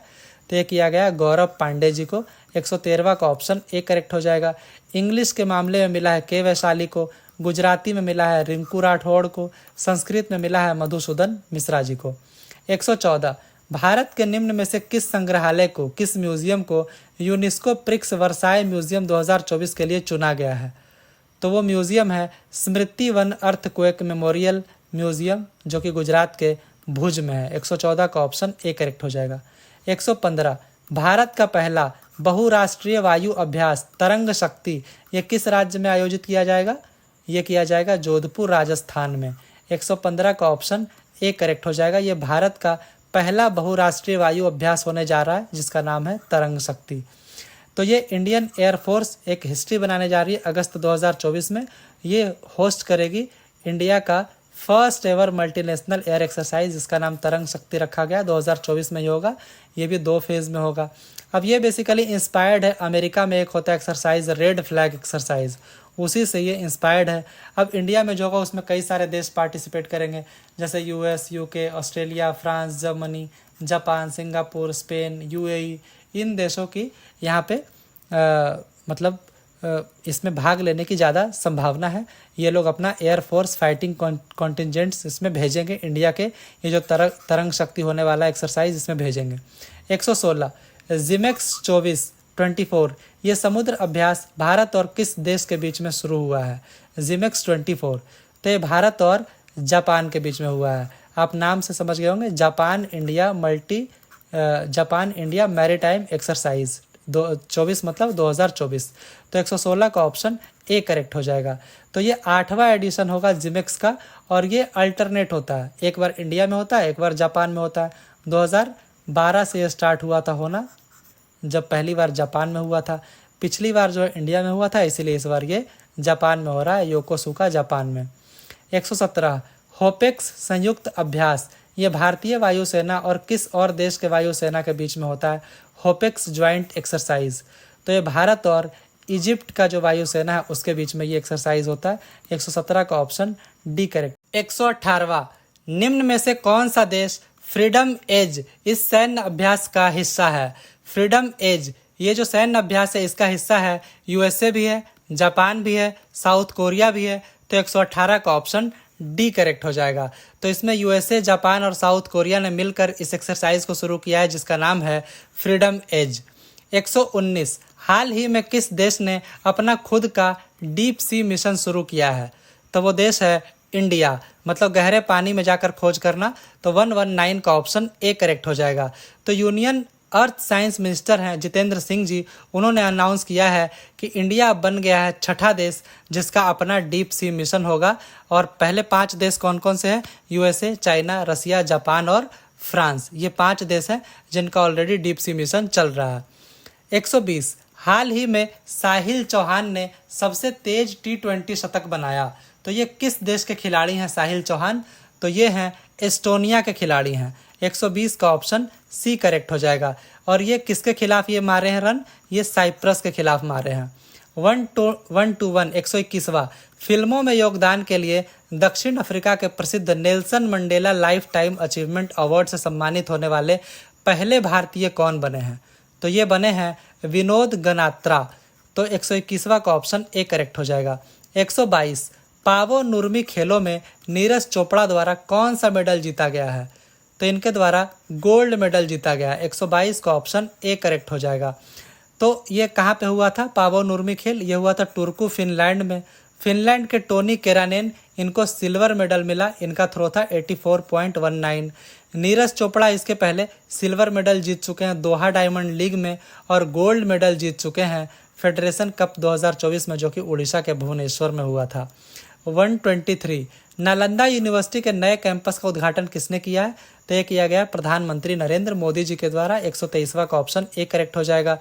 तो ये किया गया गौरव पांडे जी को। 113 का ऑप्शन ए करेक्ट हो जाएगा। इंग्लिश के मामले में मिला है के वैशाली को, गुजराती में मिला है रिंकू राठौड़ को, संस्कृत में मिला है मधुसूदन मिश्रा जी को। 114 भारत के निम्न में से किस संग्रहालय को, किस म्यूजियम को यूनेस्को प्रिक्स वर्साय म्यूजियम 2024 के लिए चुना गया है? तो वो म्यूजियम है स्मृति वन अर्थक्वेक मेमोरियल, म्यूजियम जो कि गुजरात के भुज में है। 114 का ऑप्शन ए करेक्ट हो जाएगा। 115 भारत का पहला बहुराष्ट्रीय वायु अभ्यास तरंग शक्ति ये किस राज्य में आयोजित किया जाएगा? ये किया जाएगा जोधपुर राजस्थान में। 115 का ऑप्शन ए करेक्ट हो जाएगा। ये भारत का पहला बहुराष्ट्रीय वायु अभ्यास होने जा रहा है जिसका नाम है तरंग शक्ति। तो ये इंडियन एयरफोर्स एक हिस्ट्री बनाने जा रही है अगस्त 2024 में। ये होस्ट करेगी इंडिया का first ever multinational air exercise जिसका नाम तरंग शक्ति रखा गया। 2024 में ही होगा। ये भी 2 फेज में होगा। अब ये बेसिकली इंस्पायर्ड है, अमेरिका में एक होता है एक्सरसाइज रेड फ्लैग एक्सरसाइज, उसी से ये इंस्पायर्ड है। अब इंडिया में जो होगा उसमें कई सारे देश पार्टिसिपेट करेंगे जैसे US, UK, Australia, France, Germany, Japan, Singapore, Spain, UAE, इन देशों की यहाँ पे इसमें भाग लेने की ज़्यादा संभावना है। ये लोग अपना एयरफोर्स फाइटिंग कॉन्टिजेंट्स इसमें भेजेंगे इंडिया के, ये जो तरंग शक्ति होने वाला एक्सरसाइज इसमें भेजेंगे। 116 जिमेक्स 24 ये समुद्र अभ्यास भारत और किस देश के बीच में शुरू हुआ है? जिमेक्स 24 तो ये भारत और जापान के बीच में हुआ है। आप नाम से समझ गए होंगे, जापान इंडिया मैरीटाइम एक्सरसाइज 24 मतलब 2024। तो 116 का ऑप्शन ए करेक्ट हो जाएगा। तो ये 8वां एडिशन होगा जिमेक्स का और ये अल्टरनेट होता है, एक बार इंडिया में होता है, एक बार जापान में होता है। 2012 से ये स्टार्ट हुआ था होना, जब पहली बार जापान में हुआ था। पिछली बार जो है इंडिया में हुआ था, इसीलिए इस बार ये जापान में हो रहा है, योकोसुका जापान में। 117 होपेक्स संयुक्त अभ्यास ये भारतीय वायुसेना और किस और देश के वायुसेना के बीच में होता है? होपेक्स ज्वाइंट एक्सरसाइज तो ये भारत और इजिप्ट का जो वायुसेना है उसके बीच में ये एक्सरसाइज होता है। 117 का ऑप्शन डी करेक्ट। 118वां निम्न में से कौन सा देश फ्रीडम एज इस सैन्य अभ्यास का हिस्सा है? फ्रीडम एज ये जो सैन्य अभ्यास है इसका हिस्सा है यूएसए भी है, जापान भी है, साउथ कोरिया भी है। तो 118 का ऑप्शन डी करेक्ट हो जाएगा। तो इसमें यूएसए, जापान और साउथ कोरिया ने मिलकर इस एक्सरसाइज को शुरू किया है जिसका नाम है फ्रीडम एज। 119 हाल ही में किस देश ने अपना खुद का डीप सी मिशन शुरू किया है? तो वो देश है इंडिया, मतलब गहरे पानी में जाकर खोज करना। तो 119 का ऑप्शन ए करेक्ट हो जाएगा। तो यूनियन अर्थ साइंस मिनिस्टर हैं जितेंद्र सिंह जी, उन्होंने अनाउंस किया है कि इंडिया अब बन गया है 6ठा देश जिसका अपना डीप सी मिशन होगा। और पहले 5 देश कौन कौन से हैं? यूएसए, चाइना, रसिया, जापान और फ्रांस, ये 5 देश हैं जिनका ऑलरेडी डीप सी मिशन चल रहा है। 120 हाल ही में साहिल चौहान ने सबसे तेज T20 शतक बनाया। तो ये किस देश के खिलाड़ी हैं साहिल चौहान? तो ये हैं एस्टोनिया के खिलाड़ी हैं। 120 का ऑप्शन सी करेक्ट हो जाएगा। और ये किसके खिलाफ ये मारे हैं रन? ये साइप्रस के खिलाफ मारे हैं। 121वां फिल्मों में योगदान के लिए दक्षिण अफ्रीका के प्रसिद्ध Nelson Mandela life time achievement award से सम्मानित होने वाले पहले भारतीय कौन बने हैं? तो ये बने हैं विनोद गनात्रा। तो 121वां का ऑप्शन ए करेक्ट हो जाएगा। 122 पावो नुर्मी खेलों में नीरज चोपड़ा द्वारा कौन सा मेडल जीता गया है? तो इनके द्वारा गोल्ड मेडल जीता गया। 122 का ऑप्शन ए करेक्ट हो जाएगा। तो ये कहाँ पे हुआ था पावो नुर्मी खेल? ये हुआ था टुर्कू, फिनलैंड में। फिनलैंड के टोनी केरानेन, इनको सिल्वर मेडल मिला, इनका थ्रो था 84.19। नीरज चोपड़ा इसके पहले सिल्वर मेडल जीत चुके हैं दोहा डायमंड लीग में और गोल्ड मेडल जीत चुके हैं फेडरेशन कप 2024 में जो कि उड़ीसा के भुवनेश्वर में हुआ था। 123 नालंदा यूनिवर्सिटी के नए कैंपस का उद्घाटन किसने किया है? तो ये किया गया प्रधानमंत्री नरेंद्र मोदी जी के द्वारा। 123वां का ऑप्शन ए करेक्ट हो जाएगा।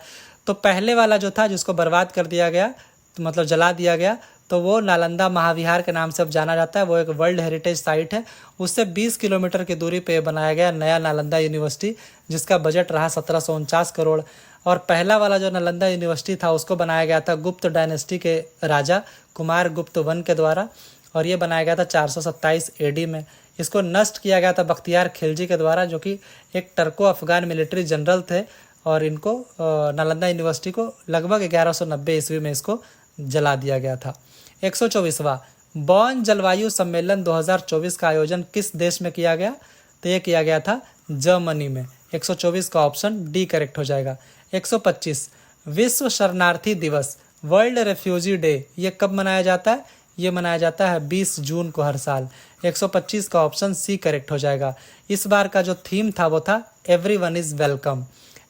तो पहले वाला जो था जिसको बर्बाद कर दिया गया, तो मतलब जला दिया गया, तो वो नालंदा महाविहार के नाम से अब जाना जाता है। वो एक वर्ल्ड हेरिटेज साइट है। उससे 20 किलोमीटर की दूरी पे बनाया गया नया नालंदा यूनिवर्सिटी जिसका बजट रहा 1749 करोड़। और पहला वाला जो नालंदा यूनिवर्सिटी था उसको बनाया गया था गुप्त डायनेस्टी के राजा कुमार गुप्त वन के द्वारा और ये बनाया गया था 427 AD में। इसको नष्ट किया गया था बख्तियार खिलजी के द्वारा जो कि एक टर्को अफगान मिलिट्री जनरल थे और इनको नालंदा यूनिवर्सिटी को लगभग 1190 ईस्वी में इसको जला दिया गया था। 124वां बॉन जलवायु सम्मेलन 2024 का आयोजन किस देश में किया गया? तो ये किया गया था जर्मनी में। 124 का ऑप्शन डी करेक्ट हो जाएगा। 125 विश्व शरणार्थी दिवस वर्ल्ड रेफ्यूजी डे ये कब मनाया जाता है? ये मनाया जाता है 20 जून को हर साल। 125 का ऑप्शन सी करेक्ट हो जाएगा। इस बार का जो थीम था वो था everyone is welcome.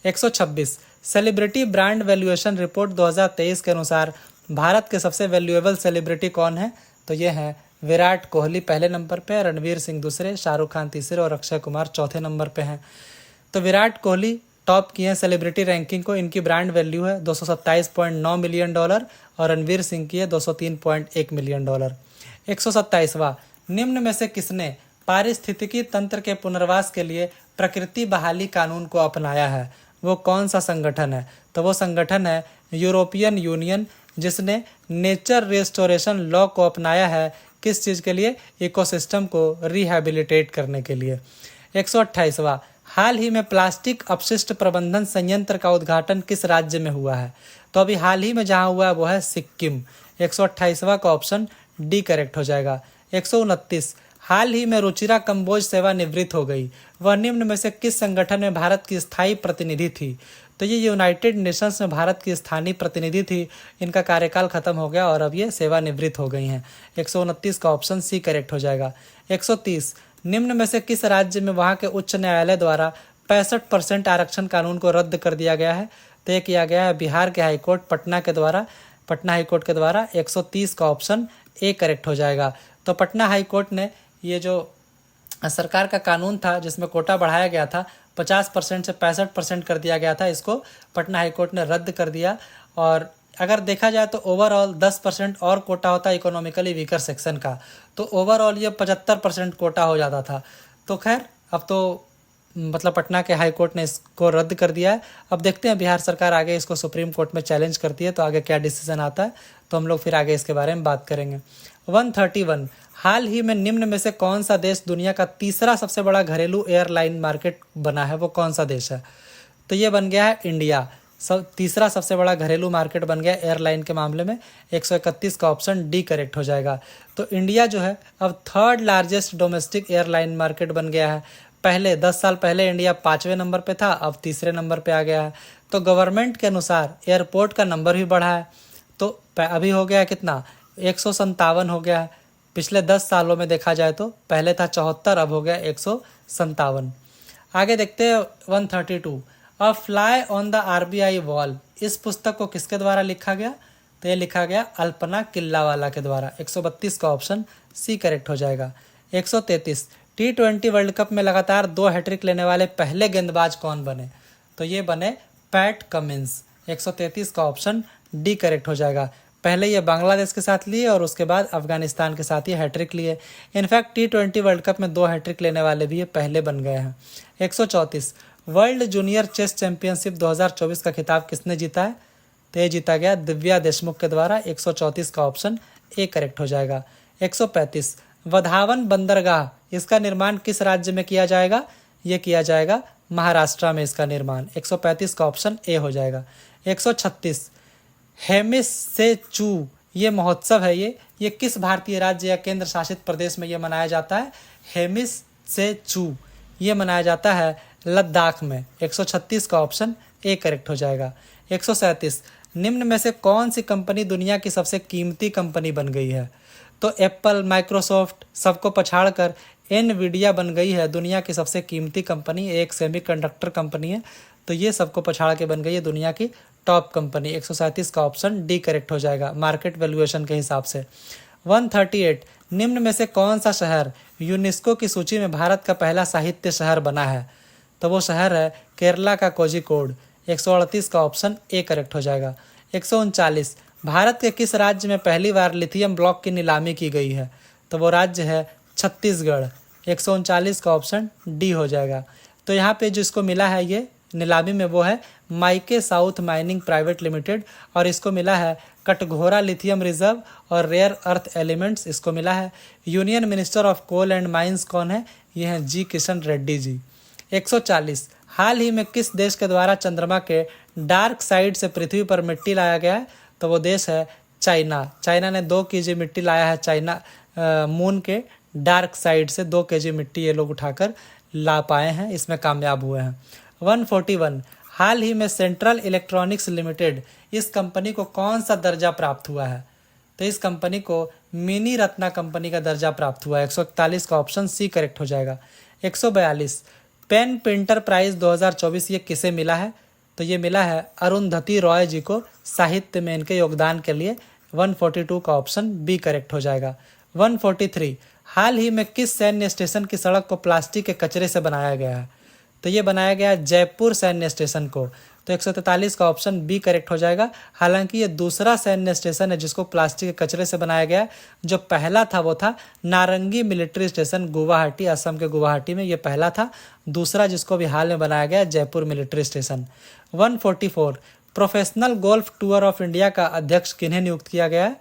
126 celebrity brand valuation report 2023 के अनुसार भारत के सबसे वैल्यूएबल सेलिब्रिटी कौन है? तो ये हैं विराट कोहली पहले नंबर पे, रणवीर सिंह दूसरे, शाहरुख खान तीसरे और अक्षय कुमार चौथे नंबर पे हैं। तो विराट कोहली टॉप किए हैं सेलिब्रिटी रैंकिंग को। इनकी ब्रांड वैल्यू है $227.9 मिलियन और रणवीर सिंह की है $203.1 मिलियन। 127वां निम्न में से किसने पारिस्थितिकी तंत्र के पुनर्वास के लिए प्रकृति बहाली कानून को अपनाया है? वो कौन सा संगठन है? तो वो संगठन है यूरोपियन यूनियन, जिसने नेचर रेस्टोरेशन लॉ को अपनाया है। किस चीज़ के लिए? इकोसिस्टम को रिहैबिलिटेट करने के लिए। 128वां हाल ही में प्लास्टिक अपशिष्ट प्रबंधन संयंत्र का उद्घाटन किस राज्य में हुआ है? तो अभी हाल ही में जहां हुआ है वो है सिक्किम। 128वां का ऑप्शन डी करेक्ट हो जाएगा। 129 हाल ही में रुचिरा कंबोज सेवानिवृत्त हो गई। वह निम्न में से किस संगठन में भारत की स्थायी प्रतिनिधि थी? तो ये यूनाइटेड नेशंस में भारत की स्थानीय प्रतिनिधि थी। इनका कार्यकाल खत्म हो गया और अब ये सेवानिवृत्त हो गई हैं। 129 का ऑप्शन सी करेक्ट हो जाएगा। 130 निम्न में से किस राज्य में वहां के उच्च न्यायालय द्वारा 65% आरक्षण कानून को रद्द कर दिया गया है? तय किया गया है बिहार के हाईकोर्ट पटना हाईकोर्ट के द्वारा। 130 का ऑप्शन ए करेक्ट हो जाएगा। तो पटना हाईकोर्ट ने ये जो सरकार का कानून था जिसमें कोटा बढ़ाया गया था 50% से 65% कर दिया गया था, इसको पटना हाईकोर्ट ने रद्द कर दिया। और अगर देखा जाए तो ओवरऑल 10% और कोटा होता इकोनॉमिकली वीकर सेक्शन का, तो ओवरऑल ये 75% कोटा हो जाता था। तो खैर अब तो मतलब पटना के हाई कोर्ट ने इसको रद्द कर दिया है। अब देखते हैं बिहार सरकार आगे इसको सुप्रीम कोर्ट में चैलेंज करती है तो आगे क्या डिसीजन आता है, तो हम लोग फिर आगे इसके बारे में बात करेंगे। 131 हाल ही में निम्न में से कौन सा देश दुनिया का तीसरा सबसे बड़ा घरेलू एयरलाइन मार्केट बना है? वो कौन सा देश है? तो ये बन गया है इंडिया। तीसरा सबसे बड़ा घरेलू मार्केट बन गया एयरलाइन के मामले में। 131 का ऑप्शन डी करेक्ट हो जाएगा। तो इंडिया जो है अब third largest domestic airline market बन गया है। पहले 10 साल पहले इंडिया 5वें नंबर पे था, अब तीसरे नंबर पे आ गया है। तो गवर्नमेंट के अनुसार एयरपोर्ट का नंबर भी बढ़ा है, तो अभी हो गया है कितना? 157 हो गया है। पिछले 10 सालों में देखा जाए तो पहले था 74, अब हो गया 157। आगे देखते हैं 132 अ fly on the RBI wall. इस पुस्तक को किसके द्वारा लिखा गया? तो ये लिखा गया अल्पना किल्लावाला के द्वारा। 132 का ऑप्शन सी करेक्ट हो जाएगा। 133 T20 वर्ल्ड कप में लगातार 2 हैट्रिक लेने वाले पहले गेंदबाज कौन बने? तो ये बने पैट कमिंस। 133 का ऑप्शन डी करेक्ट हो जाएगा। पहले ये बांग्लादेश के साथ लिए और उसके बाद अफगानिस्तान के साथ ये हैट्रिक लिए। इनफैक्ट T20 वर्ल्ड कप में 2 हैट्रिक लेने वाले भी ये पहले बन गए हैं। 134 वर्ल्ड जूनियर चेस चैंपियनशिप 2024 का खिताब किसने जीता है? तो ये जीता गया दिव्या देशमुख के द्वारा। 134 का ऑप्शन ए करेक्ट हो जाएगा। 135 वधावन बंदरगाह, इसका निर्माण किस राज्य में किया जाएगा? ये किया जाएगा महाराष्ट्र में इसका निर्माण। 135 का ऑप्शन ए हो जाएगा। 136 हेमिस से चू, ये महोत्सव है ये किस भारतीय राज्य या केंद्र शासित प्रदेश में ये मनाया जाता है? हेमिस से चू ये मनाया जाता है लद्दाख में। 136 का ऑप्शन ए करेक्ट हो जाएगा। 137 निम्न में से कौन सी कंपनी दुनिया की सबसे कीमती कंपनी बन गई है? तो एप्पल, माइक्रोसॉफ्ट सबको पछाड़कर एनवीडिया बन गई है दुनिया की सबसे कीमती कंपनी। एक सेमीकंडक्टर कंपनी है, तो ये सबको पछाड़ के बन गई है दुनिया की टॉप कंपनी। 137 का ऑप्शन डी करेक्ट हो जाएगा मार्केट वैल्यूएशन के हिसाब से। 138 निम्न में से कौन सा शहर यूनेस्को की सूची में भारत का पहला साहित्य शहर बना है? तो वो शहर है केरला का कोझिकोड। 138 का ऑप्शन ए करेक्ट हो जाएगा। 139 भारत के किस राज्य में पहली बार लिथियम ब्लॉक की नीलामी की गई है? तो वो राज्य है छत्तीसगढ़। 139 का ऑप्शन डी हो जाएगा। तो यहाँ पे जिसको मिला है ये नीलामी में वो है माइके साउथ माइनिंग प्राइवेट लिमिटेड, और इसको मिला है कटघोरा लिथियम रिजर्व और रेयर अर्थ एलिमेंट्स, इसको मिला है। Union Minister of Coal and Mines कौन है? ये हैं जी किशन रेड्डी जी। 140 हाल ही में किस देश के द्वारा चंद्रमा के डार्क साइड से पृथ्वी पर मिट्टी लाया गया है? तो वो देश है चाइना। चाइना ने 2 kg मिट्टी लाया है। चाइना मून के डार्क साइड से 2 kg मिट्टी ये लोग उठाकर ला पाए हैं, इसमें कामयाब हुए हैं। 141 हाल ही में सेंट्रल इलेक्ट्रॉनिक्स लिमिटेड, इस कंपनी को कौन सा दर्जा प्राप्त हुआ है? तो इस कंपनी को मिनी रत्ना कंपनी का दर्जा प्राप्त हुआ। 141 का ऑप्शन सी करेक्ट हो जाएगा। 142 पेन प्रिंटर प्राइज 2024 ये किसे मिला है? तो ये मिला है अरुंधति रॉय जी को साहित्य में इनके योगदान के लिए। 142 का ऑप्शन बी करेक्ट हो जाएगा। 143 हाल ही में किस सैन्य स्टेशन की सड़क को प्लास्टिक के कचरे से बनाया गया है? तो ये बनाया गया जयपुर सैन्य स्टेशन को। तो 143 का ऑप्शन बी करेक्ट हो जाएगा। हालांकि ये दूसरा सैन्य स्टेशन है जिसको प्लास्टिक के कचरे से बनाया गया है। जो पहला था वो था नारंगी मिलिट्री स्टेशन गुवाहाटी, असम के गुवाहाटी में, ये पहला था। दूसरा जिसको भी हाल में बनाया गया Jaipur military station. 144 professional golf tour of India का अध्यक्ष किन्हें नियुक्त किया गया है?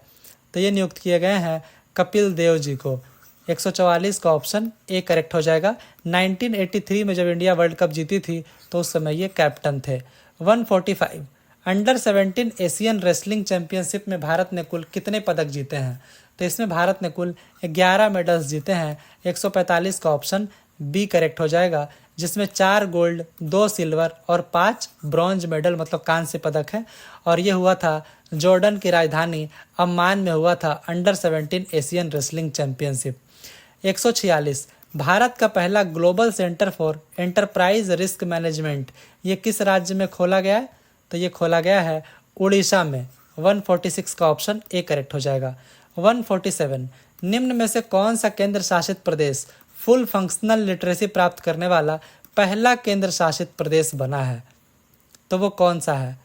तो ये नियुक्त किए गए हैं कपिल देव जी को। 144 का ऑप्शन ए करेक्ट हो जाएगा। 1983 में जब इंडिया वर्ल्ड कप जीती थी तो उस समय ये कैप्टन थे। 145 अंडर 17 एशियन रेसलिंग चैंपियनशिप में भारत ने कुल कितने पदक जीते हैं? तो इसमें भारत ने कुल 11 मेडल्स जीते हैं। 145 का ऑप्शन बी करेक्ट हो जाएगा, जिसमें 4 गोल्ड, 2 सिल्वर और 5 ब्रॉन्ज मेडल मतलब कांस्य पदक है। और ये हुआ था जॉर्डन की राजधानी अम्मान में हुआ था under 17 Asian wrestling championship. 146 Bharat का पहला global centre for enterprise risk management ये किस राज्य में खोला गया है? तो ये खोला गया है उड़ीसा में। 146 का ऑप्शन ए करेक्ट हो जाएगा। 147 निम्न में से कौन सा केंद्र शासित प्रदेश फुल फंक्शनल लिटरेसी प्राप्त करने वाला पहला केंद्र शासित प्रदेश बना है? तो वो कौन सा है?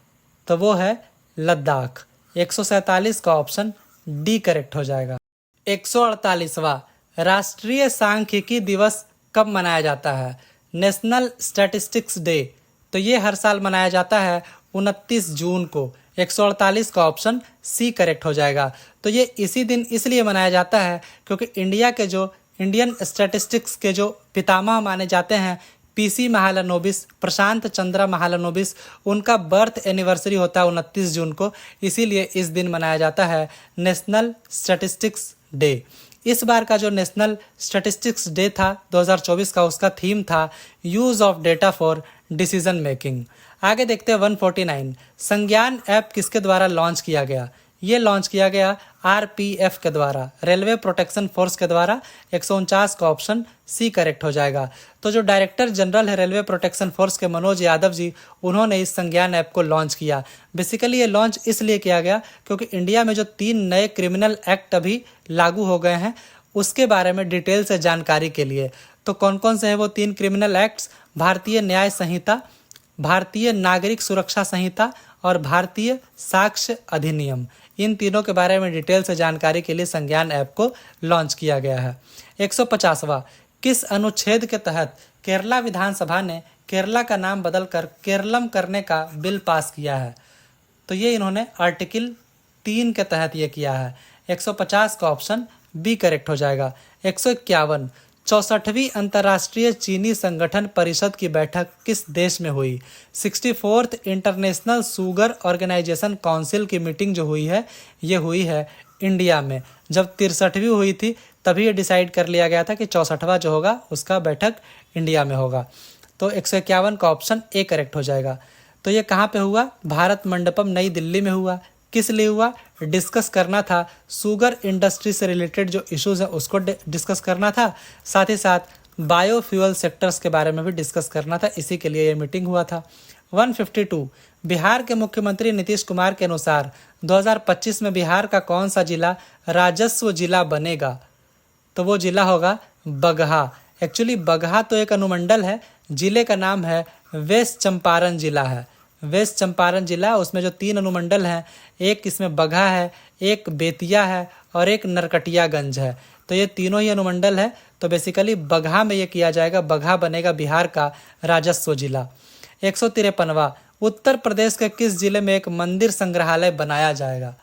तो वो है लद्दाख। 147 का ऑप्शन डी करेक्ट हो जाएगा। 148वां राष्ट्रीय सांख्यिकी दिवस कब मनाया जाता है? National statistics day. तो ये हर साल मनाया जाता है 29 जून को। 148 का ऑप्शन सी करेक्ट हो जाएगा। तो ये इसी दिन इसलिए मनाया जाता है क्योंकि इंडियन स्टैटिस्टिक्स के जो पितामह माने जाते हैं पीसी महालनोबिस, प्रशांत चंद्रा महालनोबिस, उनका बर्थ एनिवर्सरी होता है 29 जून को। इसीलिए इस दिन मनाया जाता है नेशनल स्टैटिस्टिक्स डे। इस बार का जो नेशनल स्टैटिस्टिक्स डे था 2024 का, उसका थीम था use of data for decision making. आगे देखते हैं 149 संज्ञान ऐप किसके द्वारा लॉन्च किया गया? ये लॉन्च किया गया आरपीएफ के द्वारा, रेलवे प्रोटेक्शन फोर्स के द्वारा। 149 का ऑप्शन सी करेक्ट हो जाएगा। तो जो डायरेक्टर जनरल है रेलवे प्रोटेक्शन फोर्स के मनोज यादव जी, उन्होंने इस संज्ञान ऐप को लॉन्च किया। बेसिकली ये लॉन्च इसलिए किया गया क्योंकि इंडिया में जो 3 नए क्रिमिनल एक्ट अभी लागू हो गए हैं उसके बारे में डिटेल से जानकारी के लिए। तो कौन कौन से हैं वो 3 क्रिमिनल एक्ट्स? भारतीय न्याय संहिता, भारतीय नागरिक सुरक्षा संहिता और भारतीय साक्ष्य अधिनियम। इन तीनों के बारे में डिटेल से जानकारी के लिए संज्ञान ऐप को लॉन्च किया गया है। 150वां किस अनुच्छेद के तहत केरला विधानसभा ने केरला का नाम बदलकर केरलम करने का बिल पास किया है? तो ये इन्होंने आर्टिकल 3 के तहत ये किया है। 150 का ऑप्शन बी करेक्ट हो जाएगा। 151 64वीं अंतर्राष्ट्रीय चीनी संगठन परिषद की बैठक किस देश में हुई? 64th International Sugar Organization Council की मीटिंग जो हुई है ये हुई है इंडिया में। जब 63वीं हुई थी तभी ये डिसाइड कर लिया गया था कि 64वां जो होगा उसका बैठक इंडिया में होगा। तो 151 का ऑप्शन ए करेक्ट हो जाएगा। तो ये कहाँ पे हुआ? भारत मंडपम नई दिल्ली में हुआ। किस लिए हुआ? डिस्कस करना था शुगर इंडस्ट्री से रिलेटेड जो इश्यूज हैं उसको डिस्कस करना था, साथ ही साथ बायोफ्यूल सेक्टर्स के बारे में भी डिस्कस करना था, इसी के लिए ये मीटिंग हुआ था। 152 बिहार के मुख्यमंत्री नीतीश कुमार के अनुसार 2025 में बिहार का कौन सा जिला राजस्व जिला बनेगा? तो वो जिला होगा बगहा। एक्चुअली बगहा तो एक अनुमंडल है, जिले का नाम है वेस्ट चंपारण जिला है। वेस्ट चंपारण जिला, उसमें जो 3 अनुमंडल हैं, एक इसमें बगहा है, एक बेतिया है और एक नरकटियागंज है। तो ये तीनों ही अनुमंडल है। तो बेसिकली बगहा में ये किया जाएगा, बगहा बनेगा बिहार का राजस्व जिला। 153वां उत्तर प्रदेश के किस जिले में एक मंदिर संग्रहालय बनाया जाएगा?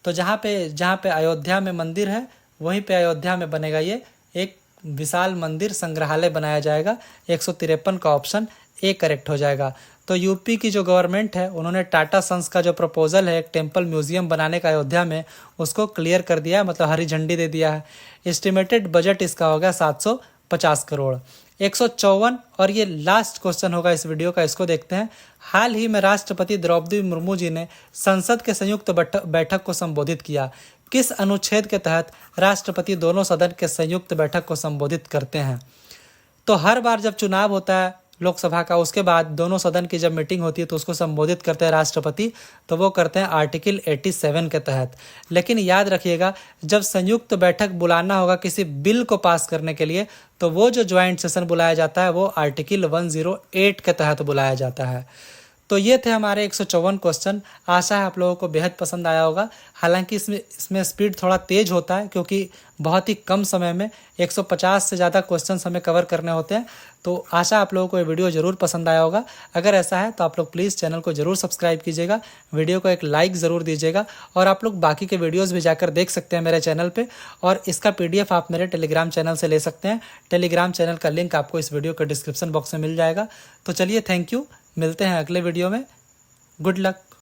तो जहाँ पे अयोध्या में मंदिर है वहीं पे अयोध्या में बनेगा ये एक विशाल मंदिर संग्रहालय बनाया जाएगा। 153 का ऑप्शन ए करेक्ट हो जाएगा। तो यूपी की जो गवर्नमेंट है उन्होंने टाटा सन्स का जो प्रपोजल है एक टेम्पल म्यूजियम बनाने का अयोध्या में, उसको क्लियर कर दिया है, मतलब हरी झंडी दे दिया है। एस्टिमेटेड बजट इसका होगा 750 करोड़। 154 और ये लास्ट क्वेश्चन होगा इस वीडियो का, इसको देखते हैं। हाल ही में राष्ट्रपति द्रौपदी मुर्मू जी ने संसद के संयुक्त बैठक को संबोधित किया। किस अनुच्छेद के तहत राष्ट्रपति दोनों सदन के संयुक्त बैठक को संबोधित करते हैं? तो हर बार जब चुनाव होता है लोकसभा का, उसके बाद दोनों सदन की जब मीटिंग होती है तो उसको संबोधित करते हैं राष्ट्रपति, तो वो करते हैं आर्टिकल 87 के तहत। लेकिन याद रखिएगा, जब संयुक्त बैठक बुलाना होगा किसी बिल को पास करने के लिए, तो वो जो ज्वाइंट सेशन बुलाया जाता है वो आर्टिकल 108 के तहत बुलाया जाता है। तो ये थे हमारे 154 क्वेश्चन। आशा है आप लोगों को बेहद पसंद आया होगा। हालांकि इसमें स्पीड थोड़ा तेज होता है क्योंकि बहुत ही कम समय में 150 से ज़्यादा क्वेश्चन हमें कवर करने होते हैं। तो आशा आप लोगों को ये वीडियो ज़रूर पसंद आया होगा। अगर ऐसा है तो आप लोग प्लीज़ चैनल को ज़रूर सब्सक्राइब कीजिएगा, वीडियो को एक लाइक ज़रूर दीजिएगा, और आप लोग बाकी के वीडियोज़ भी जाकर देख सकते हैं मेरे चैनल पर। और इसका PDF आप मेरे टेलीग्राम चैनल से ले सकते हैं। टेलीग्राम चैनल का लिंक आपको इस वीडियो के डिस्क्रिप्शन बॉक्स में मिल जाएगा। तो चलिए, थैंक यू, मिलते हैं अगले वीडियो में। Good luck.